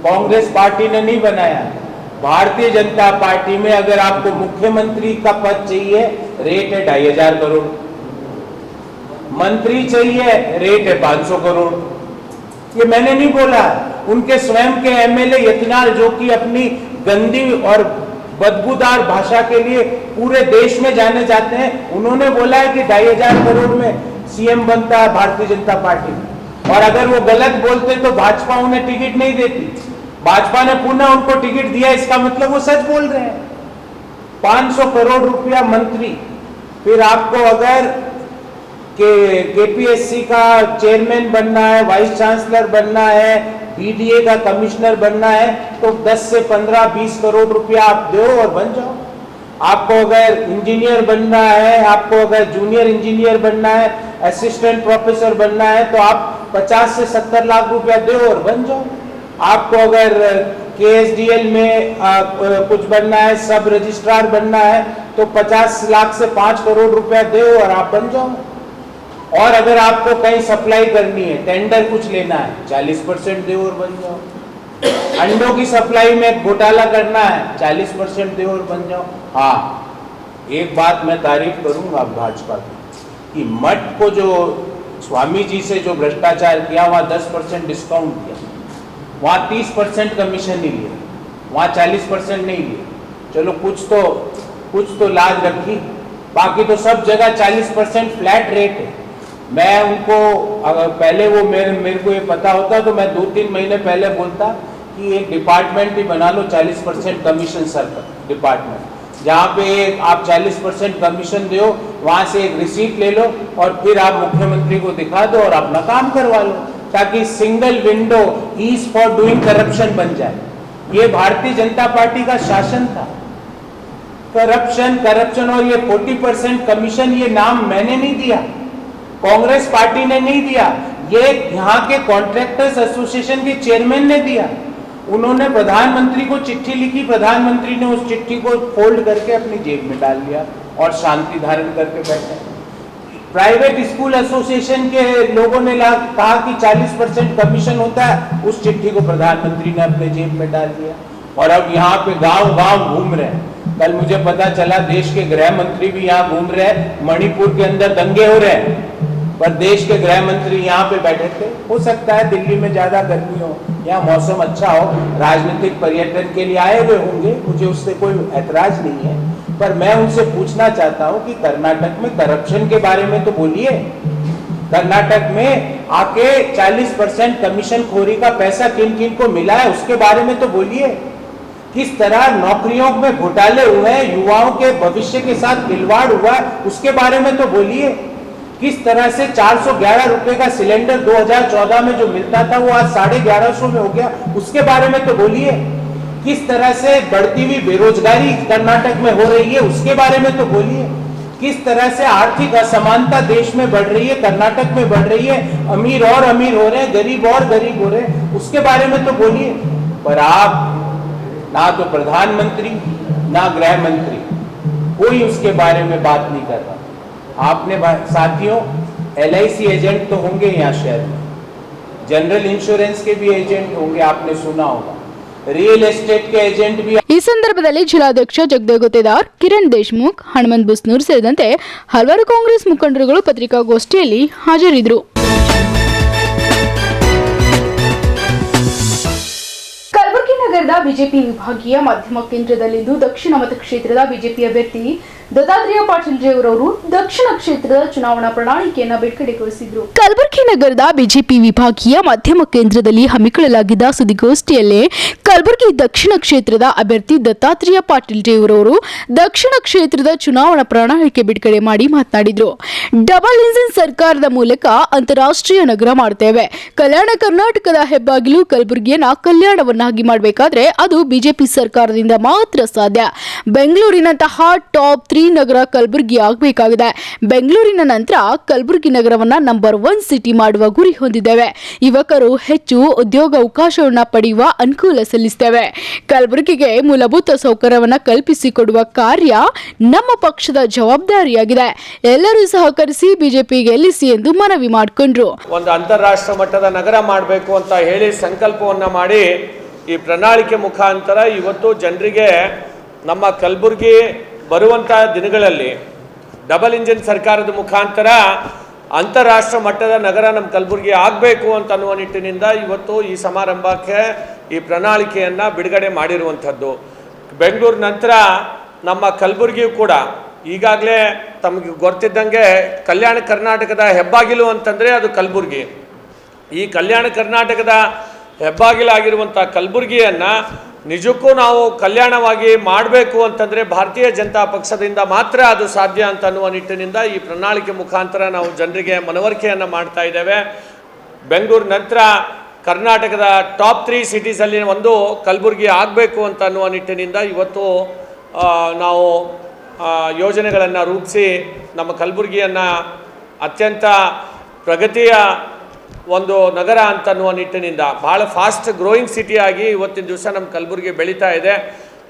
[SPEAKER 13] कांग्रेस पार्टी ने नहीं बनाया। भारतीय जनता पार्टी में अगर आपको मुख्यमंत्री का पद चाहिए रेट है 2,500 करोड़, मंत्री चाहिए रेट है 500 करोड़। ये मैंने नहीं बोला, उनके स्वयं के एमएलए यतिनाल जो कि अपनी गंदी और बदबूदार भाषा के लिए पूरे देश में जाने जाते हैं, उन्होंने बोला है कि 2,500 करोड़ में सीएम बनता है भारतीय जनता पार्टी। और अगर वो गलत बोलते तो भाजपा उन्हें टिकट नहीं देती। भाजपा ने पुनः उनको टिकट दिया, इसका मतलब वो सच बोल रहे हैं। 500 करोड़ रुपया मंत्री। फिर आपको अगर केपीएससी का चेयरमैन बनना है, वाइस चांसलर बनना है, बीडीए का कमिश्नर बनना है, तो 10 से 15-20 करोड़ रुपया आप दो और बन जाओ। आपको अगर इंजीनियर बनना है, आपको अगर जूनियर इंजीनियर बनना है, असिस्टेंट प्रोफेसर बनना है, तो आप 50 से 70 लाख रुपया दो और बन जाओ। आपको अगर केएसडीएल में कुछ बनना है, सब रजिस्ट्रार बनना है, तो 50 लाख से 5 करोड़ रुपया दो और आप बन जाओ। और अगर आपको कहीं सप्लाई करनी है, टेंडर कुछ लेना है, 40% दो और बन जाओ। अंडों की सप्लाई में घोटाला करना है, 40% दो और बन जाओ। हाँ, एक बात मैं तारीफ करूंगा भाजपा की कि मठ को जो स्वामी जी से जो भ्रष्टाचार किया, वहां 10% डिस्काउंट दिया, वहां 30% कमीशन नहीं लिया, वहां 40% नहीं लिया। चलो कुछ तो लाज रखी, बाकी तो सब जगह 40% फ्लैट रेट है। मैं उनको अगर पहले वो मेरे को ये पता होता तो मैं 2-3 महीने पहले बोलता कि एक डिपार्टमेंट ही बना लो 40% कमीशन सर्कल डिपार्टमेंट, जहाँ पे आप 40% कमीशन दो, वहाँ से एक रिसीट ले लो और फिर आप मुख्यमंत्री को दिखा दो और अपना काम करवा लो, ताकि single window is for doing corruption बन जाए। ये भारतीय जनता पार्टी का शासन था। करप्शन और ये 40% कमीशन, ये नाम मैंने नहीं दिया, कांग्रेस पार्टी ने नहीं दिया, ये यहाँ के कॉन्ट्रैक्टर्स एसोसिएशन के चेयरमैन ने दिया। उन्होंने प्रधानमंत्री को चिट्ठी लिखी, प्रधानमंत्री ने उस चिट्ठी को फोल्ड करके अपनी जेब में डाल लिया और शांति धारण करके बैठे। प्राइवेट स्कूल एसोसिएशन के लोगों ने कहा कि 40% कमीशन होता है, उस चिट्ठी को प्रधानमंत्री ने अपने जेब में डाल दिया। और अब यहाँ पे गांव-गांव घूम रहे हैं। कल मुझे पता चला देश के गृह मंत्री भी यहाँ घूम रहे हैं, मणिपुर के अंदर दंगे हो रहे हैं, पर देश के गृह मंत्री यहाँ पे बैठे थे। हो सकता है दिल्ली में ज्यादा गर्मी हो, यहाँ मौसम अच्छा हो, राजनीतिक पर्यटन के लिए आए हुए होंगे, मुझे उससे कोई ऐतराज नहीं है। पर मैं उनसे पूछना चाहता हूँ कि कर्नाटक में करप्शन के बारे में तो बोलिए। कर्नाटक में आके 40% कमीशन खोरी का पैसा किन किन को मिला है उसके बारे में तो बोलिए। किस तरह नौकरियों में घोटाले हुए हैं, युवाओं के भविष्य के साथ खिलवाड़ हुआ है, उसके बारे में तो बोलिए। किस तरह से 411 रुपए का सिलेंडर 2014 में जो मिलता था वो आज 1150 में हो गया, उसके बारे में तो बोलिए। किस तरह से बढ़ती हुई बेरोजगारी कर्नाटक में हो रही है, उसके बारे में तो बोलिए। किस तरह से आर्थिक असमानता देश में बढ़ रही है, कर्नाटक में बढ़ रही है, अमीर और अमीर हो रहे हैं, गरीब और गरीब हो रहे हैं, उसके बारे में तो बोलिए। पर आप ना तो प्रधानमंत्री ना गृह मंत्री, कोई उसके बारे में बात नहीं कर रहा। आपने साथियों, LIC एजेंट तो होंगे यहाँ शहर में, जनरल इंश्योरेंस के भी एजेंट होंगे, आपने सुना होगा, रियल एस्टेट के एजेंट भी।
[SPEAKER 6] ಈ ಸಂದರ್ಭದಲ್ಲಿ ಜಿಲ್ಲಾಧ್ಯಕ್ಷ ಜಗದೇವ್ ಗುತ್ತೇದಾರ್, ಕಿರಣ್ ದೇಶ್ಮುಖ್, ಹನುಮಂತ್ ಬುಸ್ನೂರ್ ಸೇರಿದಂತೆ ಹಲವಾರು ಕಾಂಗ್ರೆಸ್ ಮುಖಂಡರುಗಳು ಪತ್ರಿಕಾಗೋಷ್ಠಿಯಲ್ಲಿ ಹಾಜರಿದ್ದರು. ಕಲಬುರಗಿ ನಗರದ ಬಿಜೆಪಿ ವಿಭಾಗೀಯ ಮಾಧ್ಯಮ ಕೇಂದ್ರದಲ್ಲಿಂದು ದಕ್ಷಿಣ ಮತಕ್ಷೇತ್ರದ ಬಿಜೆಪಿ ಅಭ್ಯರ್ಥಿ ದತ್ತಾತ್ರೇಯ ಪಾಟೀಲ್ ರವರು ದಕ್ಷಿಣ ಕ್ಷೇತ್ರದ ಚುನಾವಣಾ ಪ್ರಣಾಳಿಕೆಯನ್ನು ಬಿಡುಗಡೆಗೊಳಿಸಿದರು. ಕಲಬುರಗಿ ನಗರದ ಬಿಜೆಪಿ ವಿಭಾಗೀಯ ಮಾಧ್ಯಮ ಕೇಂದ್ರದಲ್ಲಿ ಹಮ್ಮಿಕೊಳ್ಳಲಾಗಿದ್ದ ಸುದ್ದಿಗೋಷ್ಠಿಯಲ್ಲಿ ಕಲಬುರಗಿ ದಕ್ಷಿಣ ಕ್ಷೇತ್ರದ ಅಭ್ಯರ್ಥಿ ದತ್ತಾತ್ರೇಯ ಪಾಟೀಲ್ ರವರು ದಕ್ಷಿಣ ಕ್ಷೇತ್ರದ ಚುನಾವಣಾ ಪ್ರಣಾಳಿಕೆ ಬಿಡುಗಡೆ ಮಾಡಿ ಮಾತನಾಡಿದರು. ಡಬಲ್ ಇಂಜಿನ್ ಸರ್ಕಾರದ ಮೂಲಕ ಅಂತಾರಾಷ್ಟ್ರೀಯ ನಗರ ಮಾಡುತ್ತೇವೆ. ಕಲ್ಯಾಣ ಕರ್ನಾಟಕದ ಹೆಬ್ಬಾಗಿಲು ಕಲಬುರಗಿಯನ್ನ ಕಲ್ಯಾಣವನ್ನಾಗಿ ಮಾಡಬೇಕಾದ ಮಾಡಬೇಕಾದ್ರೆ ಅದು ಬಿಜೆಪಿ ಸರ್ಕಾರದಿಂದ ಮಾತ್ರ ಸಾಧ್ಯ. ಬೆಂಗಳೂರಿನಂತಹ ಟಾಪ್ 3 ನಗರ ಕಲಬುರಗಿ ಆಗಬೇಕಾಗಿದೆ. ಬೆಂಗಳೂರಿನ ನಂತರ ಕಲಬುರಗಿ ನಗರವನ್ನ ನಂಬರ್ 1 ಸಿಟಿ ಮಾಡುವ ಗುರಿ ಹೊಂದಿದ್ದೇವೆ. ಯುವಕರು ಹೆಚ್ಚು ಉದ್ಯೋಗಾವಕಾಶವನ್ನ ಪಡೆಯುವ ಅನುಕೂಲ ಸಲ್ಲಿಸುತ್ತೇವೆ. ಕಲಬುರಗಿಗೆ ಮೂಲಭೂತ ಸೌಕರ್ಯವನ್ನ ಕಲ್ಪಿಸಿಕೊಡುವ ಕಾರ್ಯ ನಮ್ಮ ಪಕ್ಷದ ಜವಾಬ್ದಾರಿಯಾಗಿದೆ. ಎಲ್ಲರೂ ಸಹಕರಿಸಿ ಬಿಜೆಪಿ ಗೆಲ್ಲಿಸಿ ಎಂದು ಮನವಿ ಮಾಡಿಕೊಂಡ್ರು.
[SPEAKER 13] ಒಂದು ಅಂತಾರಾಷ್ಟ್ರ ಮಟ್ಟದ ನಗರ ಮಾಡಬೇಕು ಅಂತ ಹೇಳಿ ಸಂಕಲ್ಪವನ್ನ ಮಾಡಿ ಈ ಪ್ರಣಾಳಿಕೆ ಮುಖಾಂತರ ಇವತ್ತು ಜನರಿಗೆ ನಮ್ಮ ಕಲಬುರಗಿ ಬರುವಂತಹ ದಿನಗಳಲ್ಲಿ ಡಬಲ್ ಇಂಜಿನ್ ಸರ್ಕಾರದ ಮುಖಾಂತರ ಅಂತಾರಾಷ್ಟ್ರ ಮಟ್ಟದ ನಗರ ನಮ್ಮ ಕಲಬುರಗಿ ಆಗಬೇಕು ಅಂತ ಅನ್ನುವ ನಿಟ್ಟಿನಿಂದ ಇವತ್ತು ಈ ಸಮಾರಂಭಕ್ಕೆ ಈ ಪ್ರಣಾಳಿಕೆಯನ್ನು ಬಿಡುಗಡೆ ಮಾಡಿರುವಂಥದ್ದು. ಬೆಂಗಳೂರು ನಂತರ ನಮ್ಮ ಕಲಬುರಗಿಯು ಕೂಡ ಈಗಾಗಲೇ ತಮಗೆ ಗೊತ್ತಿದ್ದಂಗೆ ಕಲ್ಯಾಣ ಕರ್ನಾಟಕದ ಹೆಬ್ಬಾಗಿಲು ಅಂತಂದರೆ ಅದು ಕಲಬುರಗಿ. ಈ ಕಲ್ಯಾಣ ಕರ್ನಾಟಕದ ಹೆಬ್ಬಾಗಿಲಾಗಿರುವಂಥ ಕಲಬುರಗಿಯನ್ನು ನಿಜಕ್ಕೂ ನಾವು ಕಲ್ಯಾಣವಾಗಿ ಮಾಡಬೇಕು ಅಂತಂದರೆ ಭಾರತೀಯ ಜನತಾ ಪಕ್ಷದಿಂದ ಮಾತ್ರ ಅದು ಸಾಧ್ಯ ಅಂತ ಅನ್ನುವ ನಿಟ್ಟಿನಿಂದ ಈ ಪ್ರಣಾಳಿಕೆ ಮುಖಾಂತರ ನಾವು ಜನರಿಗೆ ಮನವರಿಕೆಯನ್ನು ಮಾಡ್ತಾ ಇದ್ದೇವೆ. ಬೆಂಗಳೂರು ನಂತರ ಕರ್ನಾಟಕದ ಟಾಪ್ 3 ಸಿಟೀಸಲ್ಲಿ ಒಂದು ಕಲಬುರಗಿ ಆಗಬೇಕು ಅಂತ ಅನ್ನುವ ನಿಟ್ಟಿನಿಂದ ಇವತ್ತು ನಾವು ಯೋಜನೆಗಳನ್ನು ರೂಪಿಸಿ ನಮ್ಮ ಕಲಬುರಗಿಯನ್ನು ಅತ್ಯಂತ ಪ್ರಗತಿಯ ಒಂದು ನಗರ ಅಂತ ಅನ್ನುವ ನಿಟ್ಟಿನಿಂದ ಭಾಳ ಫಾಸ್ಟ್ ಗ್ರೋಯಿಂಗ್ ಸಿಟಿಯಾಗಿ ಇವತ್ತಿನ ದಿವಸ ನಮ್ಮ ಕಲಬುರಗಿ ಬೆಳೀತಾ ಇದೆ.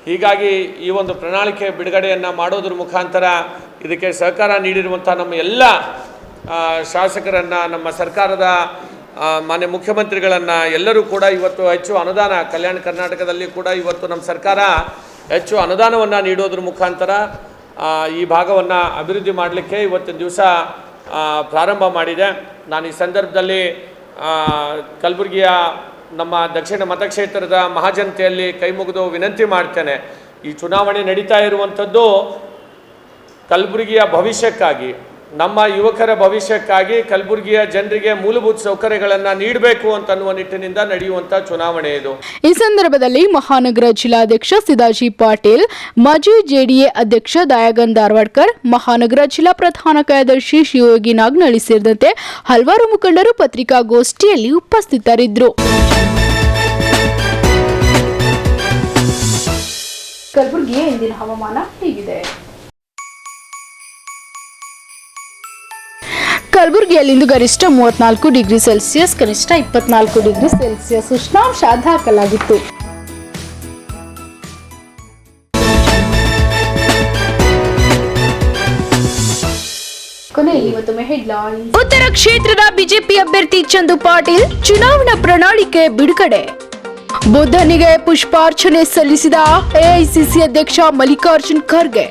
[SPEAKER 13] ಹೀಗಾಗಿ ಈ ಒಂದು ಪ್ರಣಾಳಿಕೆ ಬಿಡುಗಡೆಯನ್ನು ಮಾಡೋದ್ರ ಮುಖಾಂತರ ಇದಕ್ಕೆ ಸಹಕಾರ ನೀಡಿರುವಂಥ ನಮ್ಮ ಎಲ್ಲ ಶಾಸಕರನ್ನು, ನಮ್ಮ ಸರ್ಕಾರದ ಮಾನ್ಯ ಮುಖ್ಯಮಂತ್ರಿಗಳನ್ನು ಎಲ್ಲರೂ ಕೂಡ ಇವತ್ತು ಹೆಚ್ಚು ಅನುದಾನ ಕಲ್ಯಾಣ ಕರ್ನಾಟಕದಲ್ಲಿ ಕೂಡ ಇವತ್ತು ನಮ್ಮ ಸರ್ಕಾರ ಹೆಚ್ಚು ಅನುದಾನವನ್ನು ನೀಡೋದ್ರ ಮುಖಾಂತರ ಈ ಭಾಗವನ್ನು ಅಭಿವೃದ್ಧಿ ಮಾಡಲಿಕ್ಕೆ ಇವತ್ತಿನ ದಿವಸ ಪ್ರಾರಂಭ ಮಾಡಿದೆ. ನಾನು ಈ ಸಂದರ್ಭದಲ್ಲಿ ಕಲಬುರಗಿಯ ನಮ್ಮ ದಕ್ಷಿಣ ಮತಕ್ಷೇತ್ರದ ಮಹಾಜನತೆಯಲ್ಲಿ ಕೈ ಮುಗಿದು ವಿನಂತಿ ಮಾಡ್ತೇನೆ. ಈ ಚುನಾವಣೆ ನಡೀತಾ ಇರುವಂಥದ್ದು ಕಲಬುರಗಿಯ ಭವಿಷ್ಯಕ್ಕಾಗಿ, ನಮ್ಮ ಯುವಕರ ಭವಿಷ್ಯಕ್ಕಾಗಿ, ಕಲಬುರಗಿಯ ಜನರಿಗೆ ಮೂಲಭೂತ ಸೌಕರ್ಯಗಳನ್ನು ನೀಡಬೇಕು ಅಂತ ಅನ್ನುವ ನಿಟ್ಟಿನಿಂದ ನಡೆಯುವಂಥ ಚುನಾವಣೆ ಇದು.
[SPEAKER 6] ಈ ಸಂದರ್ಭದಲ್ಲಿ ಮಹಾನಗರ ಜಿಲ್ಲಾಧ್ಯಕ್ಷ ಸಿದಾಜಿ ಪಾಟೀಲ್, ಮಾಜಿ ಜೆಡಿಎ ಅಧ್ಯಕ್ಷ ದಯಾಗನ್ ಧಾರವಾಡ್ಕರ್, ಮಹಾನಗರ ಜಿಲ್ಲಾ ಪ್ರಧಾನ ಕಾರ್ಯದರ್ಶಿ ಶಿವಯೋಗಿ ನಾಗ್ನಳ್ಳಿ ಸೇರಿದಂತೆ ಹಲವಾರು ಮುಖಂಡರು ಪತ್ರಿಕಾಗೋಷ್ಠಿಯಲ್ಲಿ ಉಪಸ್ಥಿತರಿದ್ದರು.
[SPEAKER 5] ಕಲಬುರಗಿಯ ಇಂದಿನ ಹವಾಮಾನ ಹೀಗಿದೆ. ಕಲಬುರಗಿಯಲ್ಲಿಂದು ಗರಿಷ್ಠ 34 ಡಿಗ್ರಿ ಸೆಲ್ಸಿಯಸ್, ಕನಿಷ್ಠ 24 ಡಿಗ್ರಿ ಸೆಲ್ಸಿಯಸ್ ಉಷ್ಣಾಂಶ ದಾಖಲಾಗಿತ್ತು. ಕೊನೆಯಲ್ಲಿ ಮತ್ತೊಮ್ಮೆ ಹೆಡ್ಲೈನ್ಸ್.
[SPEAKER 6] ಉತ್ತರ ಕ್ಷೇತ್ರದ ಬಿಜೆಪಿ ಅಭ್ಯರ್ಥಿ ಚಂದು ಪಾಟೀಲ್ ಚುನಾವಣಾ ಪ್ರಣಾಳಿಕೆ ಬಿಡುಗಡೆ. ಬುದ್ಧನಿಗೆ ಪುಷ್ಪಾರ್ಚನೆ ಸಲ್ಲಿಸಿದ ಎಐಸಿಸಿ ಅಧ್ಯಕ್ಷ ಮಲ್ಲಿಕಾರ್ಜುನ್ ಖರ್ಗೆ.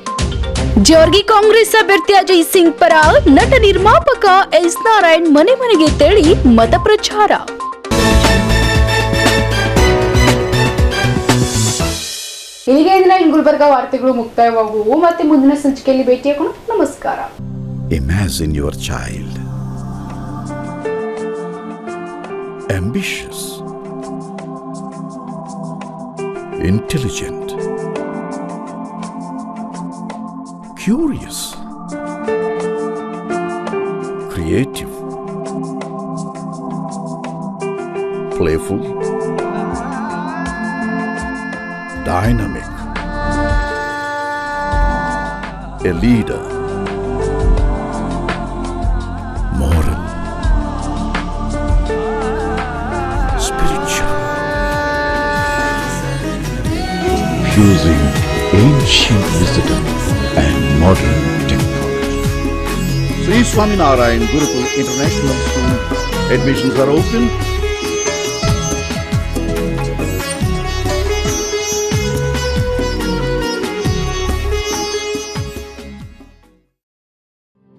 [SPEAKER 6] ಜೋರ್ಗಿ ಕಾಂಗ್ರೆಸ್ ಅಭ್ಯರ್ಥಿ ಅಜಯ್ ಸಿಂಗ್ ಪರ ನಟ ನಿರ್ಮಾಪಕ ಎಸ್ ನಾರಾಯಣ್ ಮನೆ ಮನೆಗೆ ತೆರಳಿ ಮತ ಪ್ರಚಾರ.
[SPEAKER 5] ಇಲ್ಲಿಗೆ ಇಂದಿನ ಗುಲ್ಬರ್ಗಾ ವಾರ್ತೆಗಳು ಮುಕ್ತಾಯವಾಗುವು. ಮತ್ತೆ ಮುಂದಿನ ಸಂಚಿಕೆಯಲ್ಲಿ ಭೇಟಿಯಾಗೋಣ. ನಮಸ್ಕಾರ.
[SPEAKER 2] Imagine your child ambitious, intelligent, curious, creative, playful, dynamic, a leader, moral, spiritual, fusing ancient wisdom and modern technology. Sri Swaminarayan Gurukul International School. Admissions are open.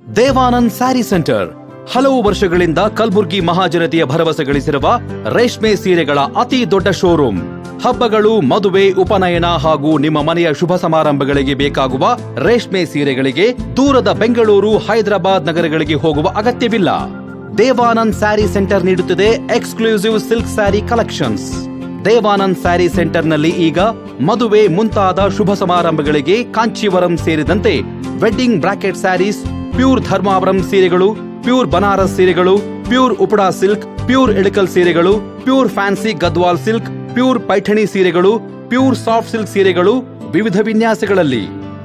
[SPEAKER 3] Devanand sari centre ಹಲವು ವರ್ಷಗಳಿಂದ ಕಲಬುರ್ಗಿ ಮಹಾಜನತೆಯ ಭರವಸೆ ಗಳಿಸಿರುವ ರೇಷ್ಮೆ ಸೀರೆಗಳ ಅತಿ ದೊಡ್ಡ ಶೋರೂಮ್. ಹಬ್ಬಗಳು, ಮದುವೆ, ಉಪನಯನ ಹಾಗೂ ನಿಮ್ಮ ಮನೆಯ ಶುಭ ಸಮಾರಂಭಗಳಿಗೆ ಬೇಕಾಗುವ ರೇಷ್ಮೆ ಸೀರೆಗಳಿಗೆ ದೂರದ ಬೆಂಗಳೂರು, ಹೈದರಾಬಾದ್ ನಗರಗಳಿಗೆ ಹೋಗುವ ಅಗತ್ಯವಿಲ್ಲ. ದೇವಾನಂದ್ ಸ್ಯಾರಿ ಸೆಂಟರ್ ನೀಡುತ್ತಿದೆ exclusive silk sari collections. Devanand sari ಸೆಂಟರ್ನಲ್ಲಿ ಈಗ ಮದುವೆ ಮುಂತಾದ ಶುಭ ಸಮಾರಂಭಗಳಿಗೆ ಕಾಂಚೀವರಂ ಸೇರಿದಂತೆ wedding bracket saris, pure Dharmavaram ಸೀರೆಗಳು, ಪ್ಯೂರ್ ಬನಾರಸ್ ಸೀರೆಗಳು, pure Uppada silk, pure Ilkal ಸೀರೆಗಳು, pure fancy Gadwal silk, pure Paithani ಸೀರೆಗಳು, ಪ್ಯೂರ್ ಸಾಫ್ಟ್ ಸಿಲ್ಕ್ ಸೀರೆಗಳು ವಿವಿಧ ವಿನ್ಯಾಸಗಳಲ್ಲಿ.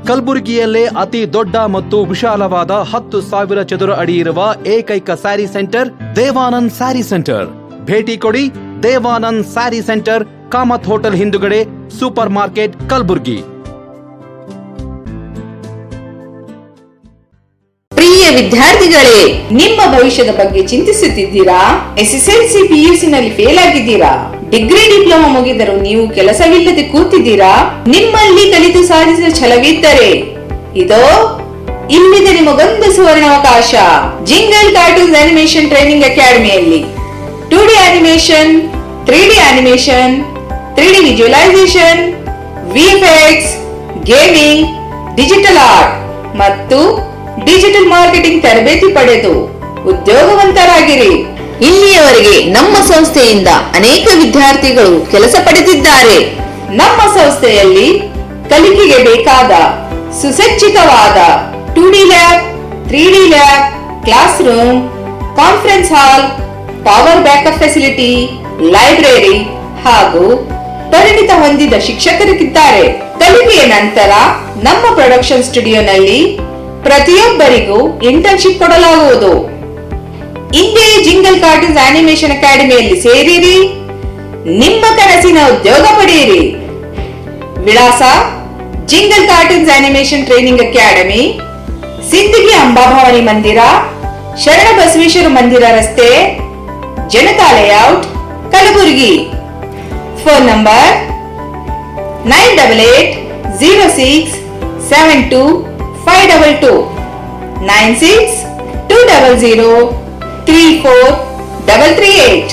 [SPEAKER 3] ಕಲಬುರಗಿಯಲ್ಲೇ ಅತಿ ದೊಡ್ಡ ಮತ್ತು ವಿಶಾಲವಾದ 10,000 ಚದುರ ಅಡಿ ಇರುವ ಏಕೈಕ sari centre Devanand sari centre. ಭೇಟಿ ಕೊಡಿ Devanand sari centre, Kamath hotel ಹಿಂದುಗಡೆ, ಸೂಪರ್ ಮಾರ್ಕೆಟ್, ಕಲಬುರಗಿ.
[SPEAKER 4] ಪ್ರಿಯ ವಿದ್ಯಾರ್ಥಿಗಳೇ, ನಿಮ್ಮ ಭವಿಷ್ಯದ ಬಗ್ಗೆ ಚಿಂತಿಸುತ್ತಿದ್ದೀರಾ? ಎಸ್ಎಸ್ಎಲ್ಸಿ ಪಿಯುಸಿ ನಲ್ಲಿ ಫೇಲ್ ಆಗಿದ್ದೀರಾ? ಡಿಗ್ರಿ ಡಿಪ್ಲೊಮಾ ಮುಗಿದರೂ ನೀವು ಕೆಲಸವಿಲ್ಲದೆ ಕೂತಿದ್ದೀರಾ? ನಿಮ್ಮಲ್ಲಿ ಕಲಿತು ಸಾಧಿಸಿದ ಛಲವಿದ್ದರೆ ಇದೋ ಇಲ್ಲಿದೆ ನಿಮಗೊಂದು ಸುವರ್ಣಾವಕಾಶ. ಜಿಂಗಲ್ ಕಾರ್ಟೂನ್ಸ್ ಅನಿಮೇಷನ್ ಟ್ರೈನಿಂಗ್ ಅಕಾಡೆಮಿಯಲ್ಲಿ 2D animation, 3D animation, 3D visualisation, VFX, gaming, digital art ಮತ್ತು ಡಿಜಿಟಲ್ ಮಾರ್ಕೆಟಿಂಗ್ ತರಬೇತಿ ಪಡೆದು ಉದ್ಯೋಗವಂತರಾಗಿರಿ. ಇಲ್ಲಿಯವರೆಗೆ ನಮ್ಮ ಸಂಸ್ಥೆಯಿಂದ ಅನೇಕ ವಿದ್ಯಾರ್ಥಿಗಳು ಕೆಲಸ ಪಡೆದಿದ್ದಾರೆ. ನಮ್ಮ ಸಂಸ್ಥೆಯಲ್ಲಿ ಕಲಿಕೆಗೆ ಬೇಕಾದ ಸುಸಜ್ಜಿತವಾದ 2D lab, 3D lab, class room, conference hall, power backup facility, library ಹಾಗೂ ಪರಿಣಿತ ಹೊಂದಿದ ಶಿಕ್ಷಕರಿದ್ದಾರೆ. ಕಲಿಕೆಯ ನಂತರ ನಮ್ಮ ಪ್ರೊಡಕ್ಷನ್ ಸ್ಟುಡಿಯೋನಲ್ಲಿ ಪ್ರತಿಯೊಬ್ಬರಿಗೂ ಇಂಟರ್ನ್ಶಿಪ್ ಕೊಡಲಾಗುವುದು. ಇಂದೇ ಜಿಂಗಲ್ ಕಾರ್ಟೂನ್ಸ್ ಅನಿಮೇಷನ್ ಅಕಾಡೆಮಿಯಲ್ಲಿ ಸೇರಿರಿ, ನಿಮ್ಮ ಕನಸಿನ ಉದ್ಯೋಗ ಪಡೆಯಿರಿ. ವಿಳಾಸ: jingle cartoons animation training academy, Sindagi Amba Bhavani ಮಂದಿರ, ಶರಣ ಬಸವೇಶ್ವರ ಮಂದಿರ ರಸ್ತೆ, Janata layout, Kalaburagi. Phone number 9806722522 9620034338.